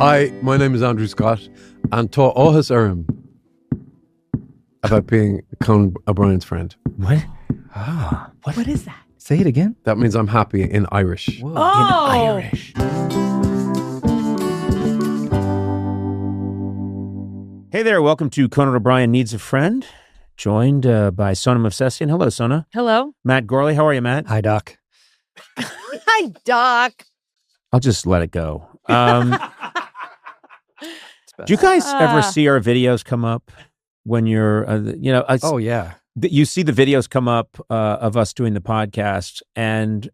Hi, my name is Andrew Scott, and Tá áthas orm about being Conan O'Brien's friend. What? What is that? Say it again. That means I'm happy in Irish. Whoa, Oh. in Irish. Hey there, welcome to Conan O'Brien Needs a Friend, joined by Sona Movsesian. Hello, Sona. Hello. Matt Gorley, how are you, Matt? Hi, Doc. Hi, Doc. I'll just let it go. Do you guys ever see our videos come up when you're, Oh, yeah. you see the videos come up of us doing the podcast, and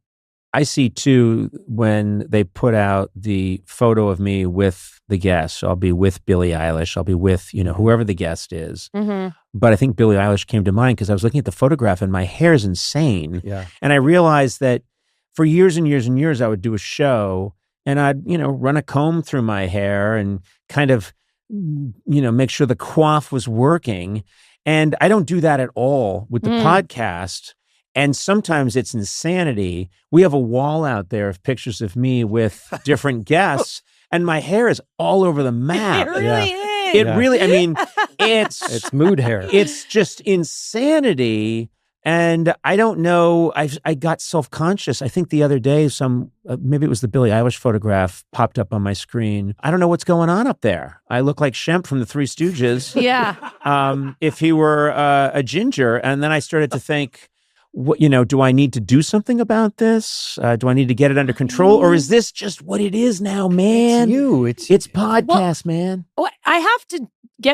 I see too when they put out the photo of me with the guest. So I'll be with Billie Eilish. I'll be with, whoever the guest is. Mm-hmm. But I think Billie Eilish came to mind because I was looking at the photograph and my hair is insane. Yeah. And I realized that for years and years and years, I would do a show and I'd, run a comb through my hair and kind of, make sure the coif was working. And I don't do that at all with the podcast. And sometimes it's insanity. We have a wall out there of pictures of me with different guests, and my hair is all over the map. It really is. It really, it's mood hair. It's just insanity. And I don't know, I got self-conscious. I think the other day maybe it was the Billie Eilish photograph popped up on my screen. I don't know what's going on up there. I look like Shemp from the Three Stooges. Yeah. If he were a ginger. And then I started to think, do I need to do something about this? Do I need to get it under control? Or is this just what it is now, man? It's you. It's podcast, man. Oh, I have to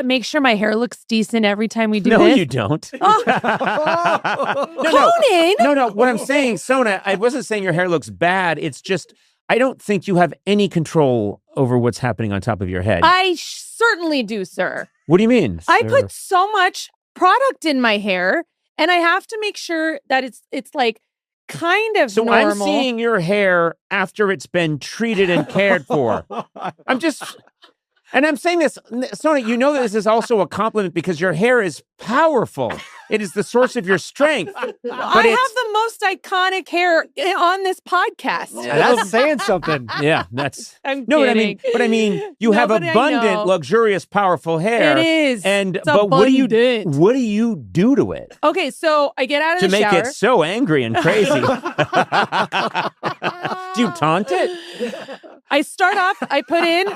make sure my hair looks decent every time we do No, this. you don't. Oh. Conan! No. What I'm saying, Sona, I wasn't saying your hair looks bad. It's just, I don't think you have any control over what's happening on top of your head. I certainly do, sir. What do you mean? I put so much product in my hair, and I have to make sure that it's like kind of so normal. I'm seeing your hair after it's been treated and cared for. And I'm saying this, Sona, that this is also a compliment because your hair is powerful. It is the source of your strength. I have the most iconic hair on this podcast. That's saying something. Yeah, that's... I'm No, kidding. but I mean, you have But I abundant, know. luxurious, powerful hair. It is. But abundant. what do you do to it Okay, so I get out of to the make shower. it so angry and crazy? Do you taunt it? I start off, I put in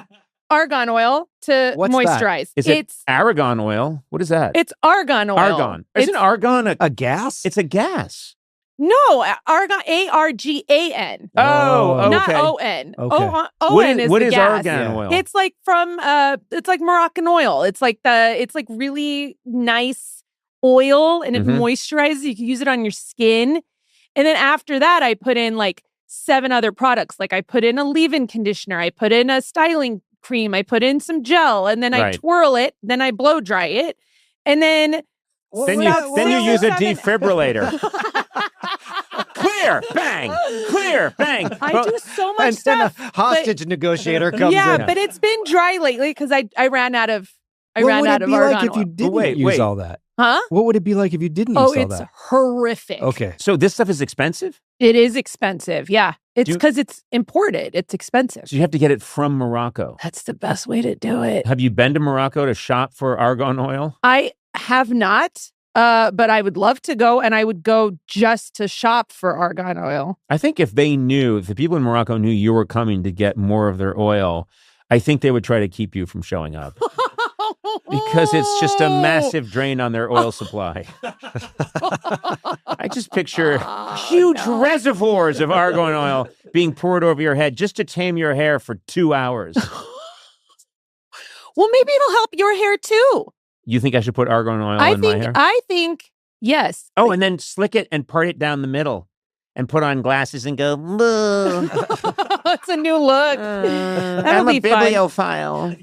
argan oil to What's that? moisturize. Is it argan oil? What is that? It's argan oil. Argon. Isn't argon A gas? It's a gas. No, argan, ARGAN. Oh, okay. Not ON. Okay. ON is what the is gas. argan Yeah. oil? It's like from it's like Moroccan oil. It's like really nice oil and it Mhm. moisturizes. You can use it on your skin. And then after that, I put in like 7 other products. Like I put in a leave-in conditioner. I put in a styling cream. I put in some gel, and then I Right. twirl it. Then I blow dry it, and then Then you use a defibrillator. Clear, bang, clear, bang. I do so much And then stuff. a hostage negotiator comes yeah, in. but it's been dry lately because I ran out of What would argan it be like oil. if you didn't Wait, use wait. all that? Huh? What would it be like if you didn't use Oh, all it's that? horrific. Okay. So this stuff is expensive? It is expensive. Yeah. It's Do you- because it's imported. It's expensive. So you have to get it from Morocco. That's the best way to do it. Have you been to Morocco to shop for argan oil? I have not, but I would love to go, and I would go just to shop for argan oil. I think if the people in Morocco knew you were coming to get more of their oil, I think they would try to keep you from showing up. Because it's just a massive drain on their oil supply. I just picture huge reservoirs of argan oil being poured over your head just to tame your hair for 2 hours. Well, maybe it'll help your hair too. You think I should put argan oil in my hair? I think yes. Oh, and then slick it and part it down the middle and put on glasses and go, "Boo." It's a new look. I'm a be fun. bibliophile.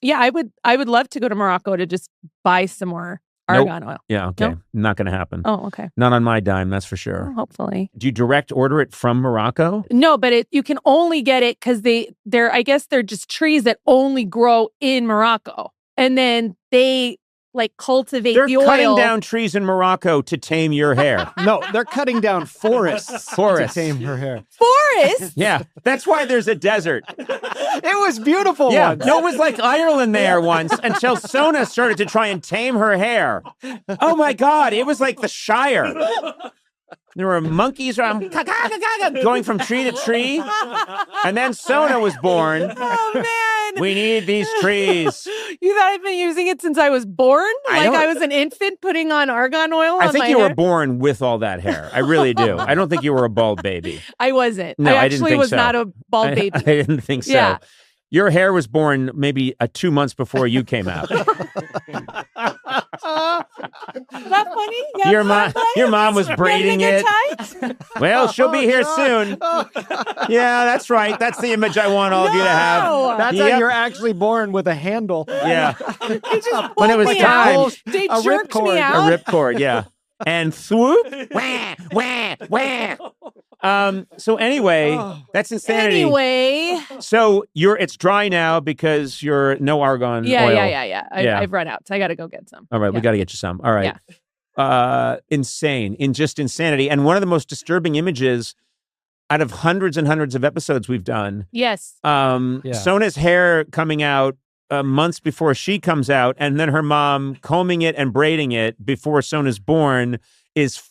Yeah, I would love to go to Morocco to just buy some more argan oil. Yeah, okay. No? Not going to happen. Oh, okay. Not on my dime, that's for sure. Well, hopefully. Do you direct order it from Morocco? No, but you can only get it because they're just trees that only grow in Morocco. And then they like cultivate They're the oil. cutting down trees in Morocco to tame your hair. No, they're cutting down forests. Forests. To tame her hair. Forest. Yeah, that's why there's a desert. It was beautiful Yeah, once. no, it was like Ireland there once until Sona started to try and tame her hair. Oh my God, it was like the Shire. There were monkeys around going from tree to tree. And then Sona was born. Oh, man. We need these trees. You thought I've been using it since I was born? I Like don't- I was an infant putting on argan oil on I think my you hair? were born with all that hair. I really do. I don't think you were a bald baby. I wasn't. No, I I didn't actually think was so. not a bald baby. I didn't think so. Yeah. Your hair was born maybe 2 months before you came out. Is that funny? Yeah, Your mom was braiding it. Well, she'll be here soon. Yeah, that's right. That's the image I want all of you to have. That's how you're actually born, with a handle. Yeah. They just When it was pulled me time. out. They A jerked me ripcord. out. A ripcord, yeah. And swoop. Wah, wah, wah. So anyway, that's insanity. Anyway. So it's dry now because you're no argon Yeah. oil. Yeah. Yeah. I've run out, so I got to go get some. All right, we Yeah. got to get you some. All right. Insane, just insanity. And one of the most disturbing images out of hundreds and hundreds of episodes we've done, Yes. Sona's hair coming out months before she comes out, and then her mom combing it and braiding it before Sona's born is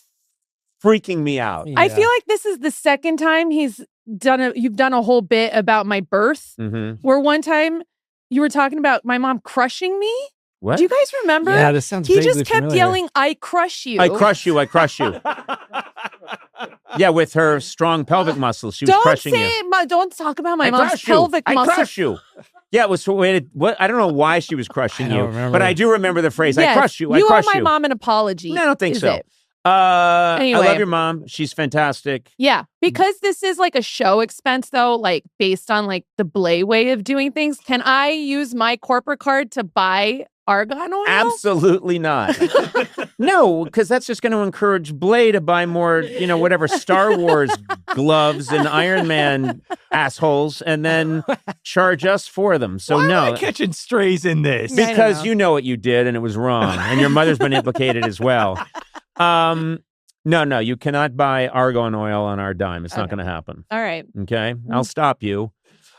freaking me out. I feel like this is the second time you've done a whole bit about my birth, where one time you were talking about my mom crushing me. What? Do you guys remember? Yeah, this sounds He vaguely just kept familiar. yelling, "I crush you." I crush you. I crush you. Yeah, with her strong pelvic muscles, she was Don't crushing say you. it. Don't talk about my I mom's crush you. pelvic I muscle. crush you. Yeah, it was what I don't know why she was crushing I you, don't remember. but I do remember the phrase, Yes. I crush you, I You crush owe my you. mom an apology. No, I don't think is so. it? I Anyway. love your mom. She's fantastic. Yeah, because this is like a show expense, though, like based on like the Blay way of doing things. Can I use my corporate card to buy argan oil? Absolutely not. No, because that's just going to encourage Blay to buy more, whatever Star Wars gloves and Iron Man assholes, and then charge us for them. So Why no. am I catching strays in this? Yeah. I don't Because know. you know what you did and it was wrong, and your mother's been implicated as well. No, you cannot buy argan oil on our dime. It's not Okay. going to happen. All right. Okay, I'll stop you.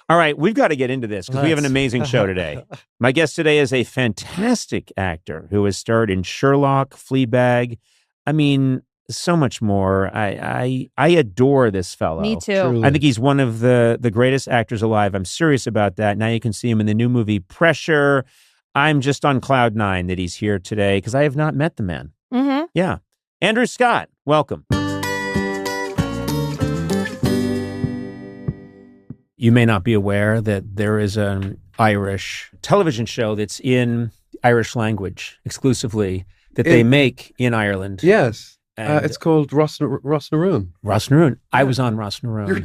All right, we've got to get into this because we have an Let's. amazing show today. My guest today is a fantastic actor who has starred in Sherlock, Fleabag. I mean, so much more. I adore this fellow. Me too. Truly. I think he's one of the greatest actors alive. I'm serious about that. Now you can see him in the new movie Pressure. I'm just on cloud nine that he's here today because I have not met the man. Mm-hmm. Yeah. Andrew Scott, welcome. You may not be aware that there is an Irish television show that's in Irish language exclusively that they make in Ireland. Yes. And It's called Rosnaroon. Rosnaroon. I was on Rosnaroon.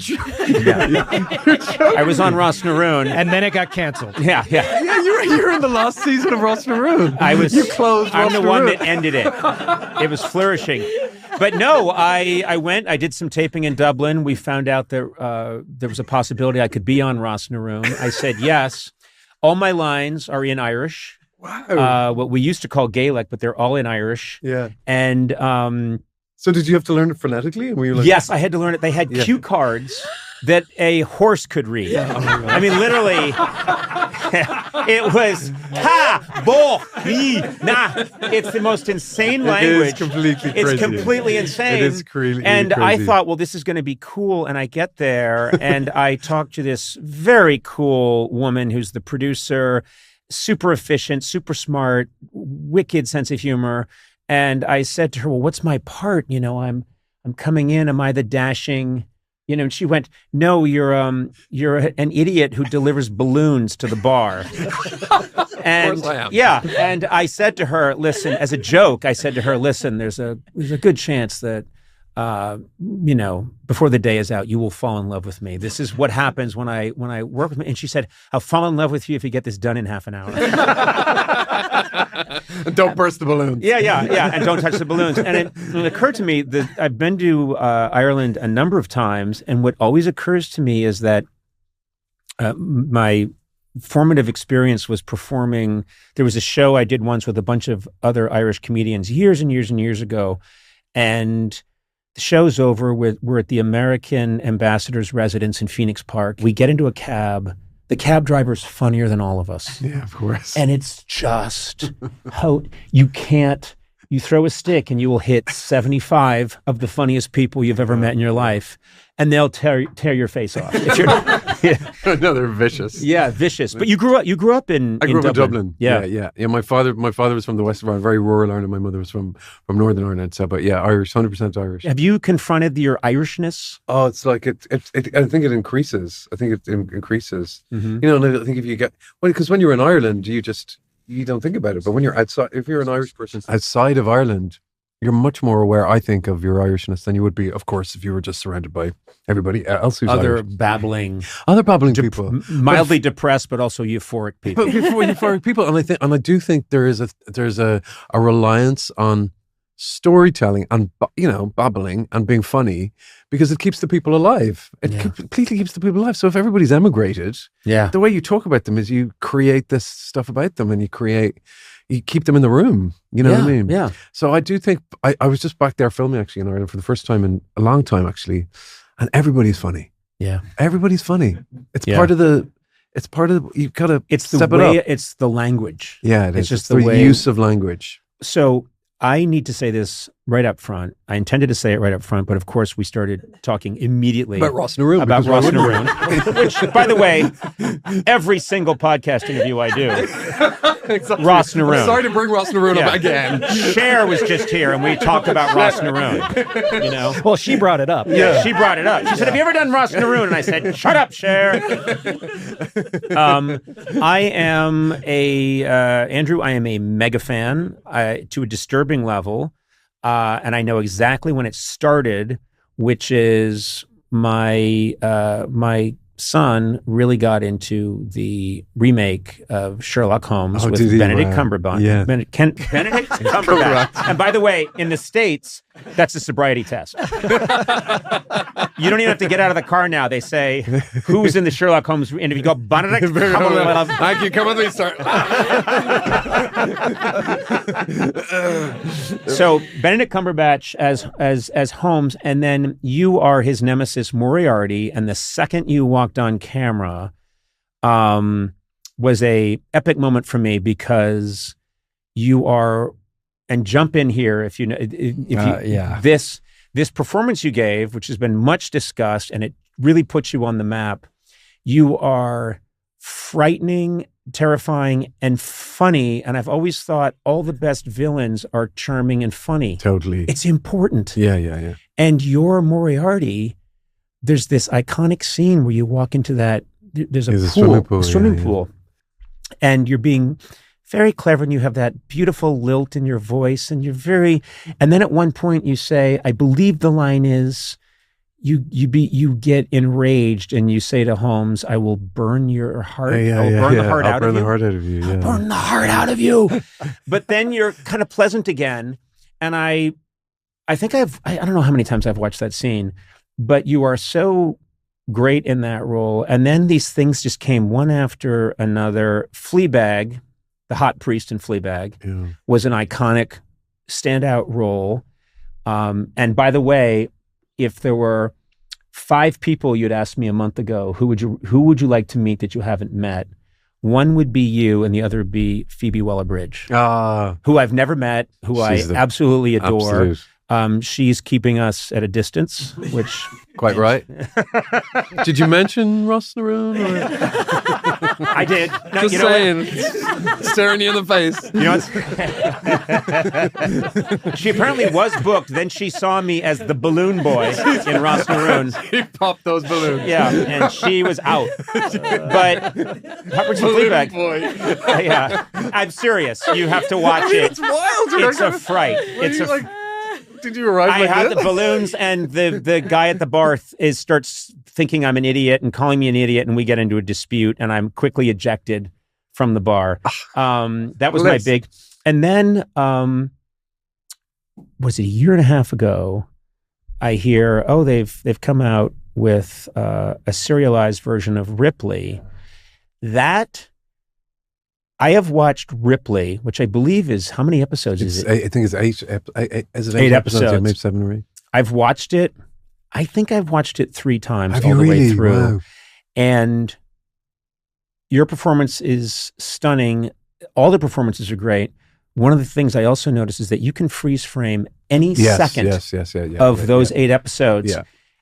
I was on Rosnaroon. And then it got canceled. Yeah. Yeah, you were in the last season of Rosnaroon. I was. You closed I'm the one Rosnaroon. that ended it. It was flourishing. But no, I went. I did some taping in Dublin. We found out that there was a possibility I could be on Rosnaroon. I said yes. All my lines are in Irish. Wow. What we used to call Gaelic, but they're all in Irish. Yeah. And So did you have to learn it phonetically? And were you like, yes, I had to learn it. They had Yeah. cue cards that a horse could read. I mean, literally, it was ha, bo, yi, na. It's the most insane language. It is completely crazy. It's completely insane. It is really And I crazy. thought, well, this is going to be cool. And I get there and I talk to this very cool woman who's the producer, super efficient, super smart, wicked sense of humor. And I said to her, well, what's my part? I'm coming in. Am I the dashing? And she went, no, you're an idiot who delivers balloons to the bar. And I am. yeah. And I said to her, listen, as a joke, I said to her, listen, there's a good chance that, before the day is out, you will fall in love with me. This is what happens when I work with me. And she said, I'll fall in love with you if you get this done in half an hour. Don't burst the balloons. Yeah. And don't touch the balloons. And it occurred to me that I've been to Ireland a number of times. And what always occurs to me is that my formative experience was performing. There was a show I did once with a bunch of other Irish comedians years and years and years ago. And the show's over. We're at the American Ambassador's residence in Phoenix Park. We get into a cab. The cab driver's funnier than all of us. Yeah, of course. And it's just how you can't, you throw a stick and you will hit 75 of the funniest people you've ever met in your life, and they'll tear your face off. If you're, No, they're vicious. yeah, vicious. But you grew up in I grew up in Dublin. Yeah. Yeah. My father was from the west of Ireland, very rural Ireland. My mother was from Northern Ireland. So, but yeah, Irish, 100% Irish. Have you confronted your Irishness? Oh, it's like it I think it increases. I think it increases. Mm-hmm. You know, and I think if you get because when you're in Ireland, you don't think about it. But when you're outside, if you're an Irish person outside of Ireland, you're much more aware, I think, of your Irishness than you would be, of course, if you were just surrounded by everybody else who's Other Irish. babbling, Other babbling people, mildly depressed, but also euphoric people. but euphoric people, and I do think there's a reliance on storytelling and babbling and being funny because it keeps the people alive. It completely keeps the people alive. So if everybody's emigrated, Yeah. the way you talk about them is you create this stuff about them and you keep them in the room. You know what I mean? Yeah. So I do think I was just back there filming actually in Ireland for the first time in a long time actually, and everybody's funny. Yeah. Everybody's funny. It's Yeah. part of you gotta It's the step way, it up. it's the language. Yeah, it It's is. just It's the way- use of language. So I need to say this right up front. I intended to say it right up front, but of course we started talking immediately Ross Naroon. about because why Ross wouldn't we? Naroon, which, by the way, every single podcast interview I do, Ross Naroon. Sorry to bring Ross Naroon up again. Cher was just here, and we talked about Ross Naroon. You know, Well, she brought it up. yeah, she brought it up. She said, "Have you ever done Ross Naroon?" And I said, "Shut up, Cher." I am Andrew. I am a mega fan to a disturbing level, and I know exactly when it started, which is my son really got into the remake of Sherlock Holmes with did he? Benedict Wow. Cumberbatch. Yeah. Benedict Cumberbatch. And by the way, in the States, that's a sobriety test. You don't even have to get out of the car now. They say, who's in the Sherlock Holmes? And if you go, Benedict Cumberbatch. Thank you. Come with me, sir. So Benedict Cumberbatch as Holmes, and then you are his nemesis Moriarty, and the second you walked on camera was a epic moment for me because you are, and jump in here if you know this performance you gave, which has been much discussed, and it really puts you on the map. You are frightening, terrifying, and funny. And I've always thought all the best villains are charming and funny. Totally. It's important. Yeah. And your Moriarty, there's this iconic scene where you walk into that, there's a swimming pool, and you're being very clever, and you have that beautiful lilt in your voice, and and then at one point you say, I believe the line is, you get enraged and you say to Holmes, I will burn your heart. I'll burn the heart out of you. Burn the heart out of you. Yeah. Burn the heart out of you. But then you're kind of pleasant again. And I think I don't know how many times I've watched that scene, but you are so great in that role. And then these things just came one after another. Fleabag, the hot priest in Fleabag, was an iconic standout role. And by the way, if there were 5 people you'd asked me a month ago, who would you like to meet that you haven't met? One would be you, and the other would be Phoebe Waller-Bridge, who I've never met, who I absolutely adore. Absolute. She's keeping us at a distance, which Quite right. Did you mention Ross Naroon? I did. No, Just you know saying, staring you in the face. You know what? She apparently was booked. Then she saw me as the balloon boy in Ross Naroon. He popped those balloons. Yeah, and she was out. But Hopper's Fleabag. Boy. Yeah, I'm serious. You have to watch it. It's wild. It's a fright. It's a. Did you arrive I like had this? the balloons, and the guy at the bar starts thinking I'm an idiot and calling me an idiot, and we get into a dispute, and I'm quickly ejected from the bar. That was my big. And then, was it a year and a half ago? I hear, they've come out with a serialized version of Ripley, That I have watched Ripley, which I believe is how many episodes is it? I think it's eight. Is it 8 episodes? Yeah, episodes. maybe 7 or 8. I've watched it. I think I've watched it 3 times Have all you the really? way through. Wow. And your performance is stunning. All the performances are great. One of the things I also noticed is that you can freeze frame any second of those 8 episodes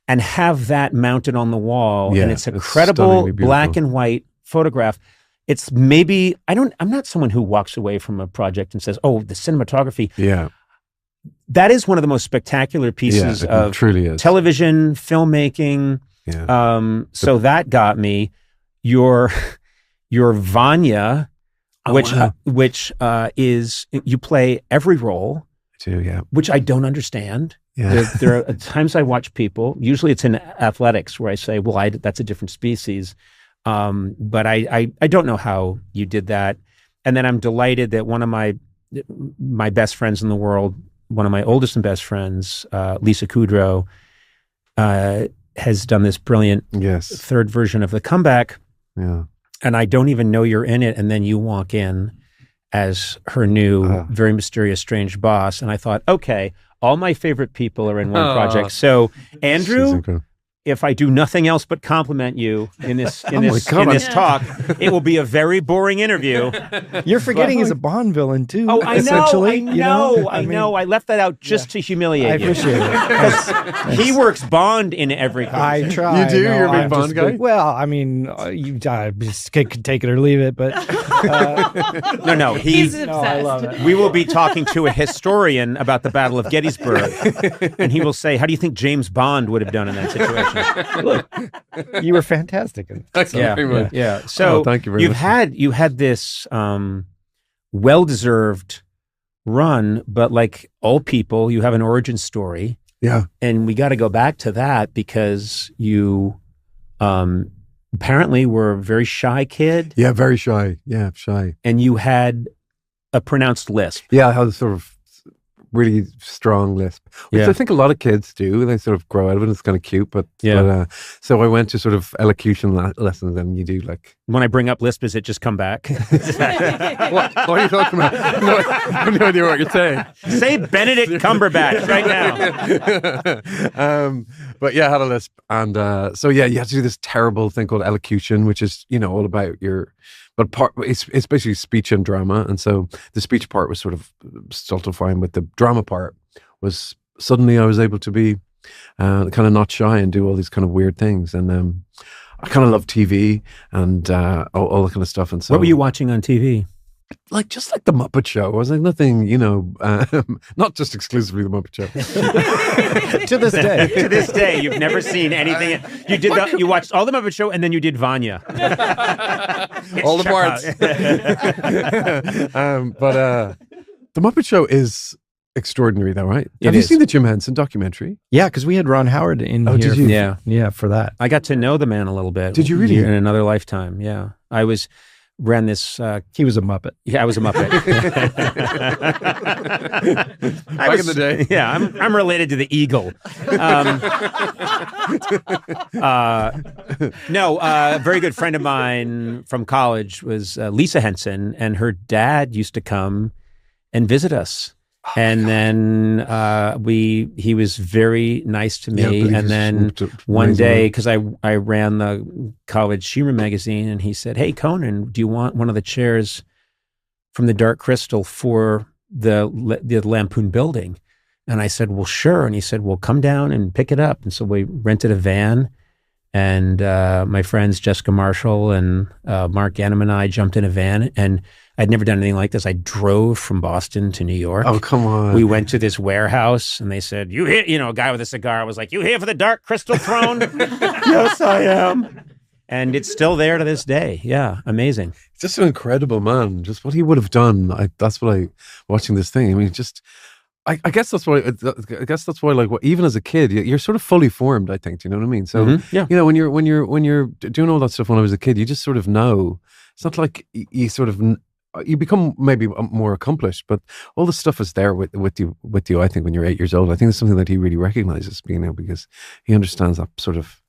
and have that mounted on the wall. And it's a credible black and white photograph. It's maybe, I'm not someone who walks away from a project and says, oh, the cinematography. Yeah. That is one of the most spectacular pieces of truly is. television, filmmaking. Yeah. So that got me. Your Vanya, which is, you play every role. I do, yeah. Which I don't understand. Yeah. There are times I watch people, usually it's in athletics, where I say, well, that's a different species. But I don't know how you did that. And then I'm delighted that one of my best friends in the world, one of my oldest and best friends, Lisa Kudrow, has done this brilliant third version of The Comeback. Yeah. And I don't even know you're in it. And then you walk in as her new, very mysterious, strange boss. And I thought, okay, all my favorite people are in one project. So, Andrew, if I do nothing else but compliment you in this talk, it will be a very boring interview. You're forgetting he's a Bond villain too. Oh, I know, essentially, I know. I left that out just to humiliate you. I appreciate it. Because he works Bond in every copy. I try. You do? No, You're a big Bond guy? Well, I mean, you just could take it or leave it, but no. He's obsessed. No, I love it. We will be talking to a historian about the Battle of Gettysburg, and he will say, "How do you think James Bond would have done in that situation?" Look, you were fantastic. Thanks very much. Yeah. So thank you very much. You had this well-deserved run, but like all people, you have an origin story. Yeah. And we got to go back to that because you apparently were a very shy kid. Yeah, very shy. Yeah, shy. And you had a pronounced lisp. Yeah, I had a sort of really strong lisp, which I think a lot of kids do. They sort of grow out of it. It's kind of cute, but so I went to sort of elocution lessons, and you do like. When I bring up lisp, does it just come back? What are you talking about? No, I have no idea what you're saying. Say Benedict Cumberbatch right now. But yeah, I had a lisp, and so yeah, you have to do this terrible thing called elocution, which is all about your. But it's basically speech and drama, and so the speech part was sort of stultifying, but the drama part was suddenly I was able to be kind of not shy and do all these kind of weird things, and I kind of love TV and all that kind of stuff. And so, what were you watching on TV? Just like the Muppet Show. I was like nothing, not just exclusively the Muppet Show. To this day. To this day, you've never seen anything. You watched all the Muppet Show, and then you did Vanya. All the parts. But the Muppet Show is extraordinary, though, right? Have you seen the Jim Henson documentary? Yeah, because we had Ron Howard in here. Did you? Yeah, for that. I got to know the man a little bit. Did you really? In another lifetime, yeah. I ran this. He was a Muppet. Yeah, I was a Muppet. Back in the day. Yeah, I'm related to the eagle. A very good friend of mine from college was Lisa Henson, and her dad used to come and visit us. And then he was very nice to me. And then one day, because I ran the college Shira magazine, and he said, "Hey, Conan, do you want one of the chairs from the Dark Crystal for the Lampoon building?" And I said, "Well, sure." And he said, "Well, come down and pick it up." And so we rented a van, and my friends Jessica Marshall and Mark Ganem and I jumped in a van, and I'd never done anything like this. I drove from Boston to New York. Oh, come on. We went to this warehouse, and they said, "You here?" A guy with a cigar was like, "You here for the Dark Crystal throne?" "Yes, I am." And it's still there to this day. Yeah, amazing. It's just an incredible man. Just what he would have done. Watching this thing. I mean, I guess that's why. Like, even as a kid, you're sort of fully formed. I think. Do you know what I mean? So, when you're doing all that stuff when I was a kid, you just sort of know. It's not like you sort of. You become maybe more accomplished, but all the stuff is there with you. I think when you're 8 years old, I think it's something that he really recognizes, because he understands that sort of.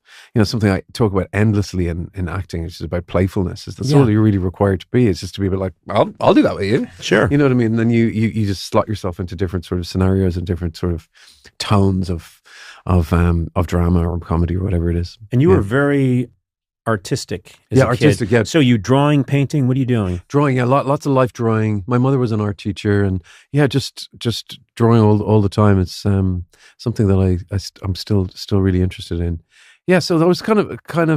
something I talk about endlessly in acting, which is about playfulness. Is that's all you're really required to be. It's just to be a bit like, I'll do that with you. Sure. You know what I mean? And then you just slot yourself into different sort of scenarios and different sort of tones of drama or comedy or whatever it is. And you were very artistic as a kid. Artistic, yeah. So you drawing, painting, what are you doing? Drawing, lots of life drawing. My mother was an art teacher, and just drawing all the time. It's something that I'm still really interested in. Yeah, so that was kind of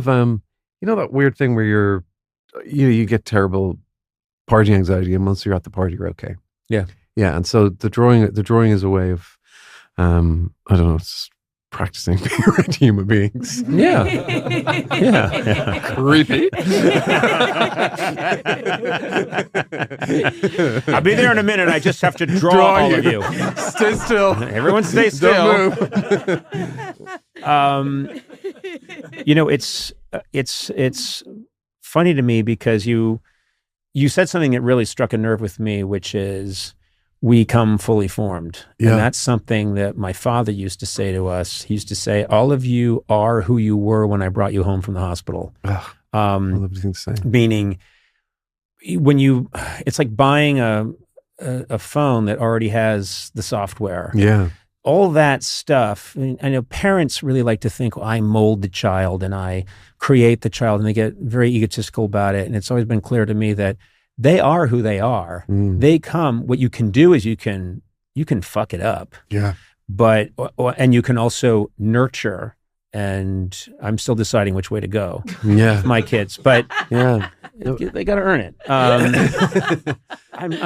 that weird thing where you get terrible party anxiety, and once you're at the party, you're okay. Yeah, yeah. And so the drawing is a way of I don't know. It's practicing being around human beings. Yeah. Creepy. I'll be there in a minute. I just have to draw all of you. Stay still. Everyone stay still. Don't move. It's funny to me because you said something that really struck a nerve with me, which is we come fully formed. Yeah. And that's something that my father used to say to us. He used to say, all of you are who you were when I brought you home from the hospital. I love everything to say. Meaning it's like buying a phone that already has the software. Yeah. All that stuff. I know parents really like to think, I mold the child and I create the child, and they get very egotistical about it. And it's always been clear to me that they are who they are. They come. What you can do is you can fuck it up. Yeah. And you can also nurture. And I'm still deciding which way to go. Yeah. With my kids, but yeah, they got to earn it.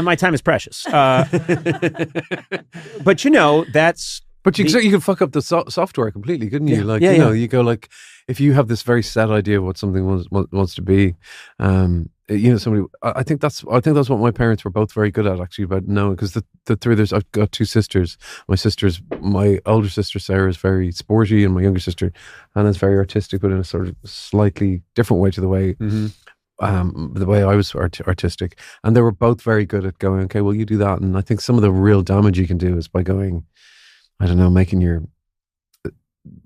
My time is precious. But that's. But you can fuck up the software completely, couldn't you? Yeah. You go like, if you have this very set idea of what something wants to be, somebody. I think that's what my parents were both very good at, actually, about knowing, because I've got two sisters. My older sister Sarah is very sporty, and my younger sister Hannah's very artistic, but in a sort of slightly different way to the way. The way I was artistic, and they were both very good at going, okay, well, you do that. And I think some of the real damage you can do is by going, I don't know, making your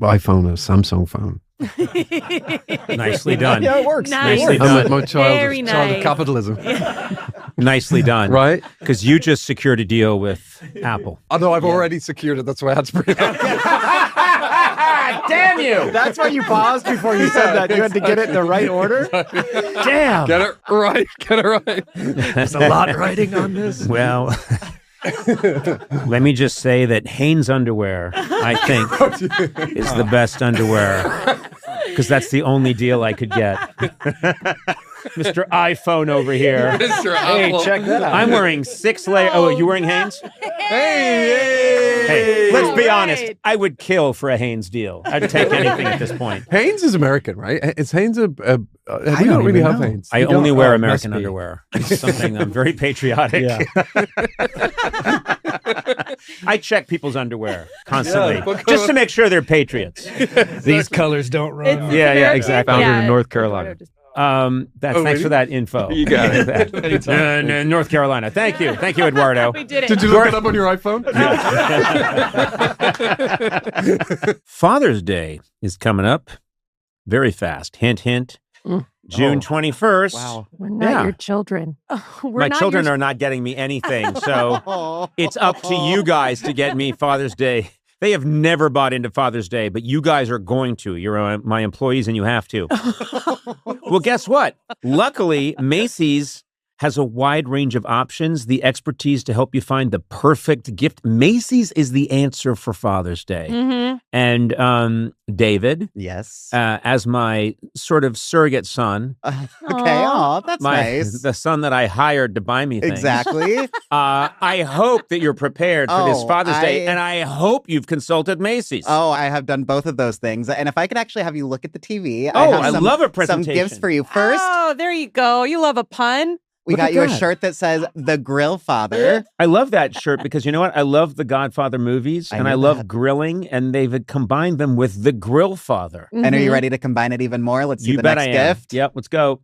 iPhone a Samsung phone. Nicely done. Yeah, it works. Nice. Nicely done. My child of nice. capitalism. Nicely done. Right? Because you just secured a deal with Apple. Although I've already secured it, that's why I had to bring it up. Damn you! That's why you paused before you said that. You had to get it in the right order. Damn! Get it right. There's a lot riding on this. Well, let me just say that Hanes underwear, I think, is the best underwear, because that's the only deal I could get. Mr. iPhone over here. Mr. Hey, Apple. check that out. I'm wearing 6 layers. Oh, are you wearing Hanes? Hey, let's be honest. I would kill for a Hanes deal. I'd take anything at this point. Hanes is American, right? Is Hanes we don't really even have know. Hanes. I only wear must American be. underwear. It's something I'm very patriotic. Yeah. I check people's underwear constantly, Yeah. just to make sure they're patriots. These colors don't run. Yeah, exactly. Found it in North Carolina. Thanks really? for that info. You got it. North Carolina. Thank you, Eduardo. We did it. Did you look it up on your iPhone? Father's Day is coming up very fast. Hint, hint. June 21st. Wow. We're not your children. My children are not getting me anything, so it's up to you guys to get me Father's Day. They have never bought into Father's Day, but you guys are going to. You're my employees, and you have to. Well, guess what? Luckily, Macy's has a wide range of options, the expertise to help you find the perfect gift. Macy's is the answer for Father's Day. Mm-hmm. And David, Yes. as my sort of surrogate son, Okay. Oh, that's nice. the son that I hired to buy me things. Exactly. I hope that you're prepared for this Oh, Father's Day, I- and I hope you've consulted Macy's. Oh, I have done both of those things. And if I could actually have you look at the TV, Oh, have I some, love a some presentation. gifts for you. First, Oh, there you go. You love a pun. we look got at you a that. shirt that says The Grill Father. I love that shirt because you know what? I love the Godfather movies, I and knew I love that. grilling, and they've combined them with the Grill Father. And are you Mhm. ready to combine it even more? Let's see You the bet next I am. gift. Yep, let's go.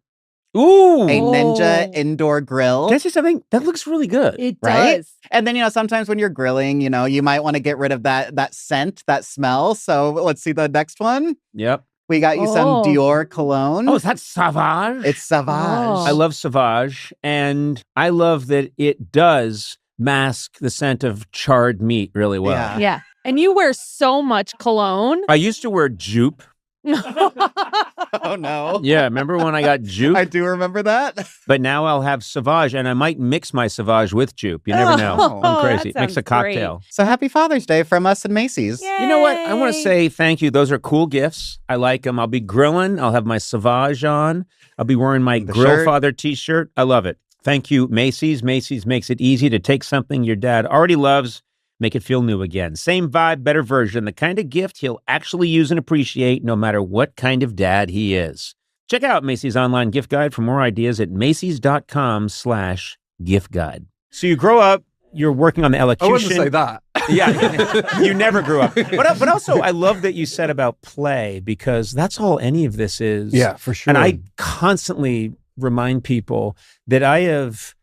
Ooh! A Ninja Oh. indoor grill. Can I say something? That looks really good. It Right? does. And then, sometimes when you're grilling, you might want to get rid of that scent, that smell. So let's see the next one. Yep. We got you some Dior cologne. Oh, is that Sauvage? It's Sauvage. Oh. I love Sauvage, and I love that it does mask the scent of charred meat really well. Yeah. Yeah. And you wear so much cologne. I used to wear Jupe. Oh, no. Yeah, remember when I got Jupe? I do remember that. But now I'll have Sauvage, and I might mix my Sauvage with Jupe. You never know. Oh, I'm crazy. that Mix a sounds cocktail. So happy Father's Day from us and Macy's. You know what? I want to say thank you. Those are cool gifts. I like them. I'll be grilling. I'll have my Sauvage on. I'll be wearing my The Grill shirt. Father t-shirt. I love it. Thank you, Macy's. Macy's makes it easy to take something your dad already loves, make it feel new again. Same vibe, better version. The kind of gift he'll actually use and appreciate no matter what kind of dad he is. Check out Macy's online gift guide for more ideas at macys.com/gift guide. So you grow up, you're working on the elocution. I wouldn't say that. Yeah, you never grew up. But also, I love that you said about play, because that's all any of this is. Yeah, for sure. And I constantly remind people that I have,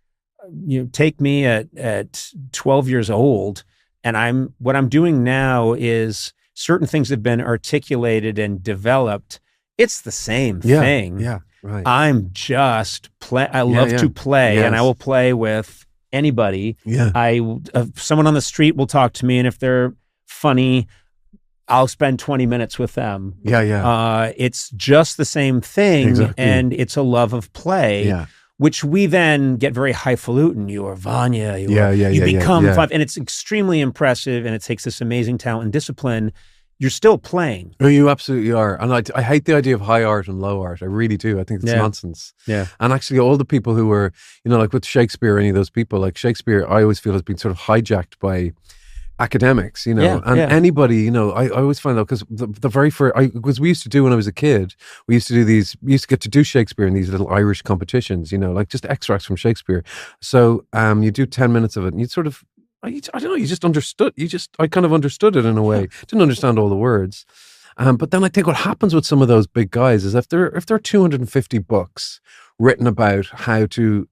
take me at 12 years old, and what I'm doing now is certain things have been articulated and developed. It's the same thing. Yeah, right. I'm just I love to play, and I will play with anybody. Yeah. Someone on the street will talk to me, and if they're funny, I'll spend 20 minutes with them. Yeah. It's just the same thing, Exactly. and it's a love of play. Yeah. Which we then get very highfalutin. You are Vanya. You become five, and it's extremely impressive. And it takes this amazing talent and discipline. You're still playing. Oh, you absolutely are. And I hate the idea of high art and low art. I really do. I think it's nonsense. Yeah. And actually, all the people who were, like with Shakespeare, any of those people, like Shakespeare, I always feel has been sort of hijacked by academics, and anybody, I always find out, because the very first, because we used to do when I was a kid, we used to get to do Shakespeare in these little Irish competitions, like just extracts from Shakespeare. So you do 10 minutes of it, and you sort of, I don't know, you just understood, I kind of understood it in a way. Didn't understand all the words. But then I think what happens with some of those big guys is if there are 250 books written about how to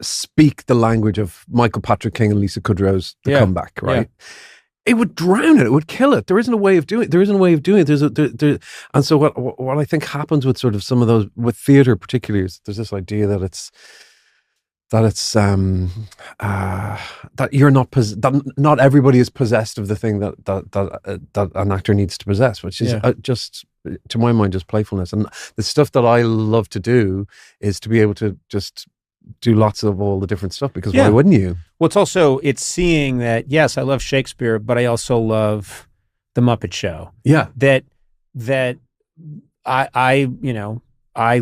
speak the language of Michael Patrick King and Lisa Kudrow's The Comeback, right? Yeah. It would drown it. It would kill it. There isn't a way of doing it. And so what I think happens with sort of some of those, with theater particularly, is there's this idea that not everybody is possessed of the thing that an actor needs to possess, which is just, to my mind, just playfulness. And the stuff that I love to do is to be able to just do lots of all the different stuff, because why wouldn't you? Well, it's seeing that, yes, I love Shakespeare, but I also love The Muppet Show. Yeah. That I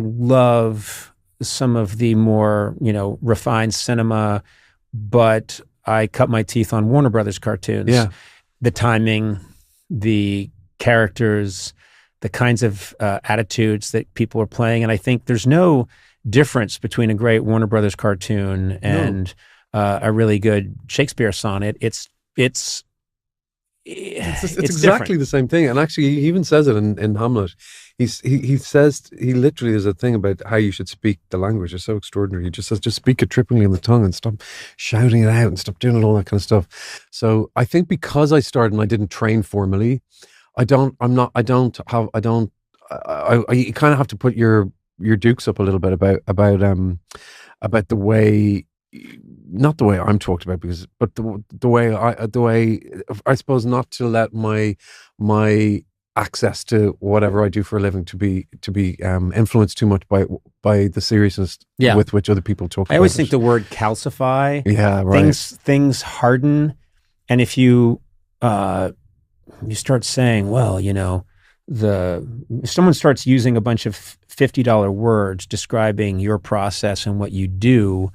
love some of the more, refined cinema, but I cut my teeth on Warner Brothers cartoons. Yeah. The timing, the characters, the kinds of attitudes that people are playing. And I think there's no difference between a great Warner Brothers cartoon and a really good Shakespeare sonnet. It's exactly the same thing. And actually, he even says it in Hamlet. He literally, there's a thing about how you should speak the language. It's so extraordinary. He just says, just speak it trippingly on the tongue and stop shouting it out and stop doing all that kind of stuff. So I think because I started and I didn't train formally, you kind of have to put your dukes up a little bit about the way, not the way I'm talked about, but the way I suppose, not to let my access to whatever I do for a living to be influenced too much by the seriousness with which other people talk about it. I always think the word calcify. Yeah, right. Things harden, and if you start saying, well, if someone starts using a bunch of $50 words describing your process and what you do,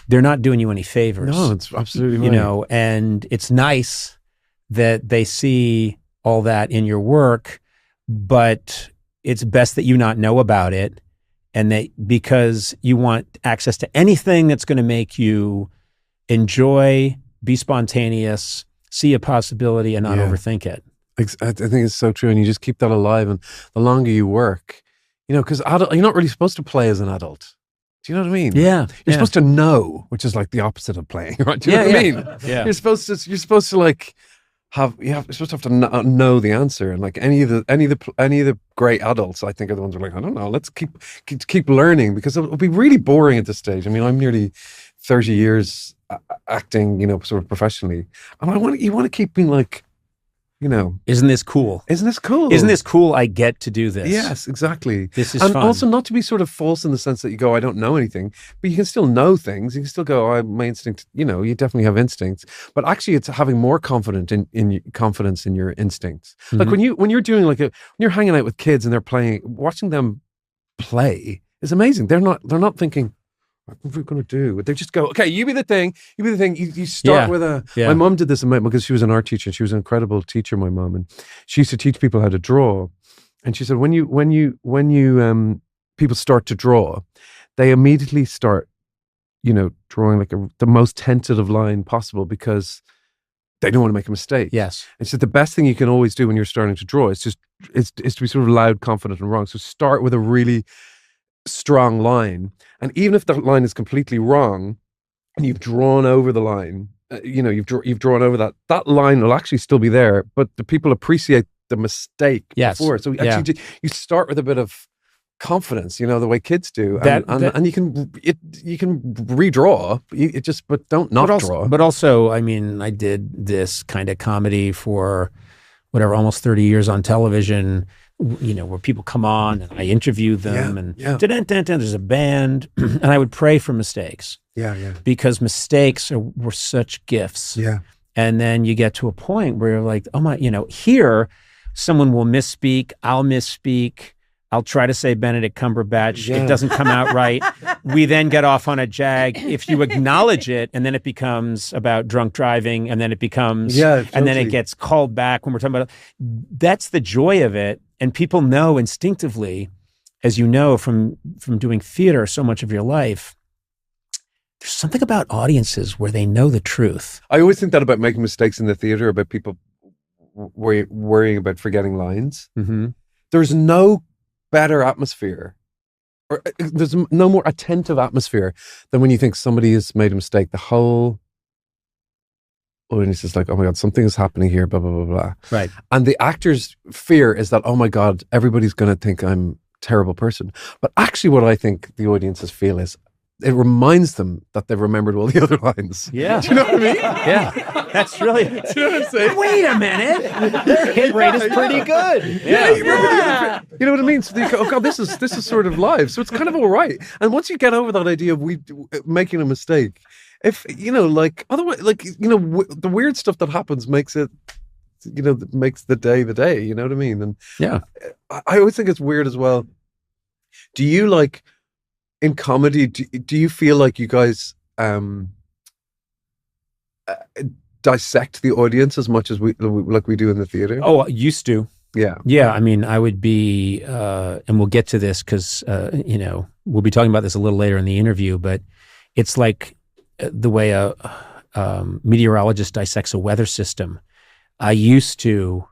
they're not doing you any favors. No, it's absolutely right. And it's nice that they see all that in your work, but it's best that you not know about it, and because you want access to anything that's going to make you enjoy, be spontaneous, see a possibility, and not overthink it. I think it's so true, and you just keep that alive. And the longer you work, because you're not really supposed to play as an adult. Do you know what I mean? Yeah. You're supposed to know, which is like the opposite of playing, right? Do you know what I mean? Yeah. You're supposed to like you're supposed to have to know the answer, and like any of the great adults, I think, are the ones who are like, I don't know, let's keep learning, because it'll be really boring at this stage. I mean, I'm nearly 30 years acting, sort of professionally, and you want to keep being like, isn't this cool? Isn't this cool? Isn't this cool? I get to do this. Yes, exactly. This is and fun. Also not to be sort of false in the sense that you go, I don't know anything, but you can still know things. You can still go, my instinct. You definitely have instincts, but actually, it's having more confidence in your instincts. Mm-hmm. Like when you're doing when you're hanging out with kids and they're playing, watching them play is amazing. They're not thinking, what are we going to do? They just go, okay, you be the thing. You start with my mom did this because she was an art teacher. She was an incredible teacher, my mom. And she used to teach people how to draw. And she said, when you people start to draw, they immediately start, drawing like the most tentative line possible, because they don't want to make a mistake. Yes. And so the best thing you can always do when you're starting to draw is to be sort of loud, confident, and wrong. So start with a really strong line, and even if that line is completely wrong and you've drawn over the line, you've drawn over that line will actually still be there, but the people appreciate the mistake before. So actually you start with a bit of confidence, the way kids do, and you can redraw. But don't not draw. But also, I mean, I did this kind of comedy for almost 30 years on television, where people come on and I interview them, there's a band, and I would pray for mistakes. Because mistakes were such gifts. And then you get to a point where you're like, oh my, here someone will misspeak, I'll misspeak, I'll try to say Benedict Cumberbatch. It doesn't come out right. We then get off on a jag. If you acknowledge it, and then it becomes about drunk driving, and then it becomes, and then it gets called back when we're talking about it. That's the joy of it. And people know instinctively, as you know from doing theater so much of your life, there's something about audiences where they know the truth. I always think that about making mistakes in the theater, about people worrying about forgetting lines. Mm-hmm. There's no better atmosphere, or there's no more attentive atmosphere than when you think somebody has made a mistake. The whole audience is like, oh my God, something is happening here, blah, blah, blah, blah. Right. And the actor's fear is that, oh my God, everybody's going to think I'm a terrible person. But actually what I think the audiences feel is, it reminds them that they've remembered all the other lines. Yeah. Do you know what I mean? Yeah. That's really... Do you know what I'm saying? Wait a minute. Their hit rate is pretty good. Yeah. You know what I mean? So they go, oh God, this is sort of live. So it's kind of all right. And once you get over that idea of making a mistake, if, otherwise, the weird stuff that happens makes it, makes the day, you know what I mean? And yeah, I always think it's weird as well. Do you in comedy, do you feel like you guys dissect the audience as much as we do in the theater? Oh, I used to. Yeah. Yeah. I mean, I would be, and we'll get to this because, we'll be talking about this a little later in the interview, but it's like the way a meteorologist dissects a weather system. I used to,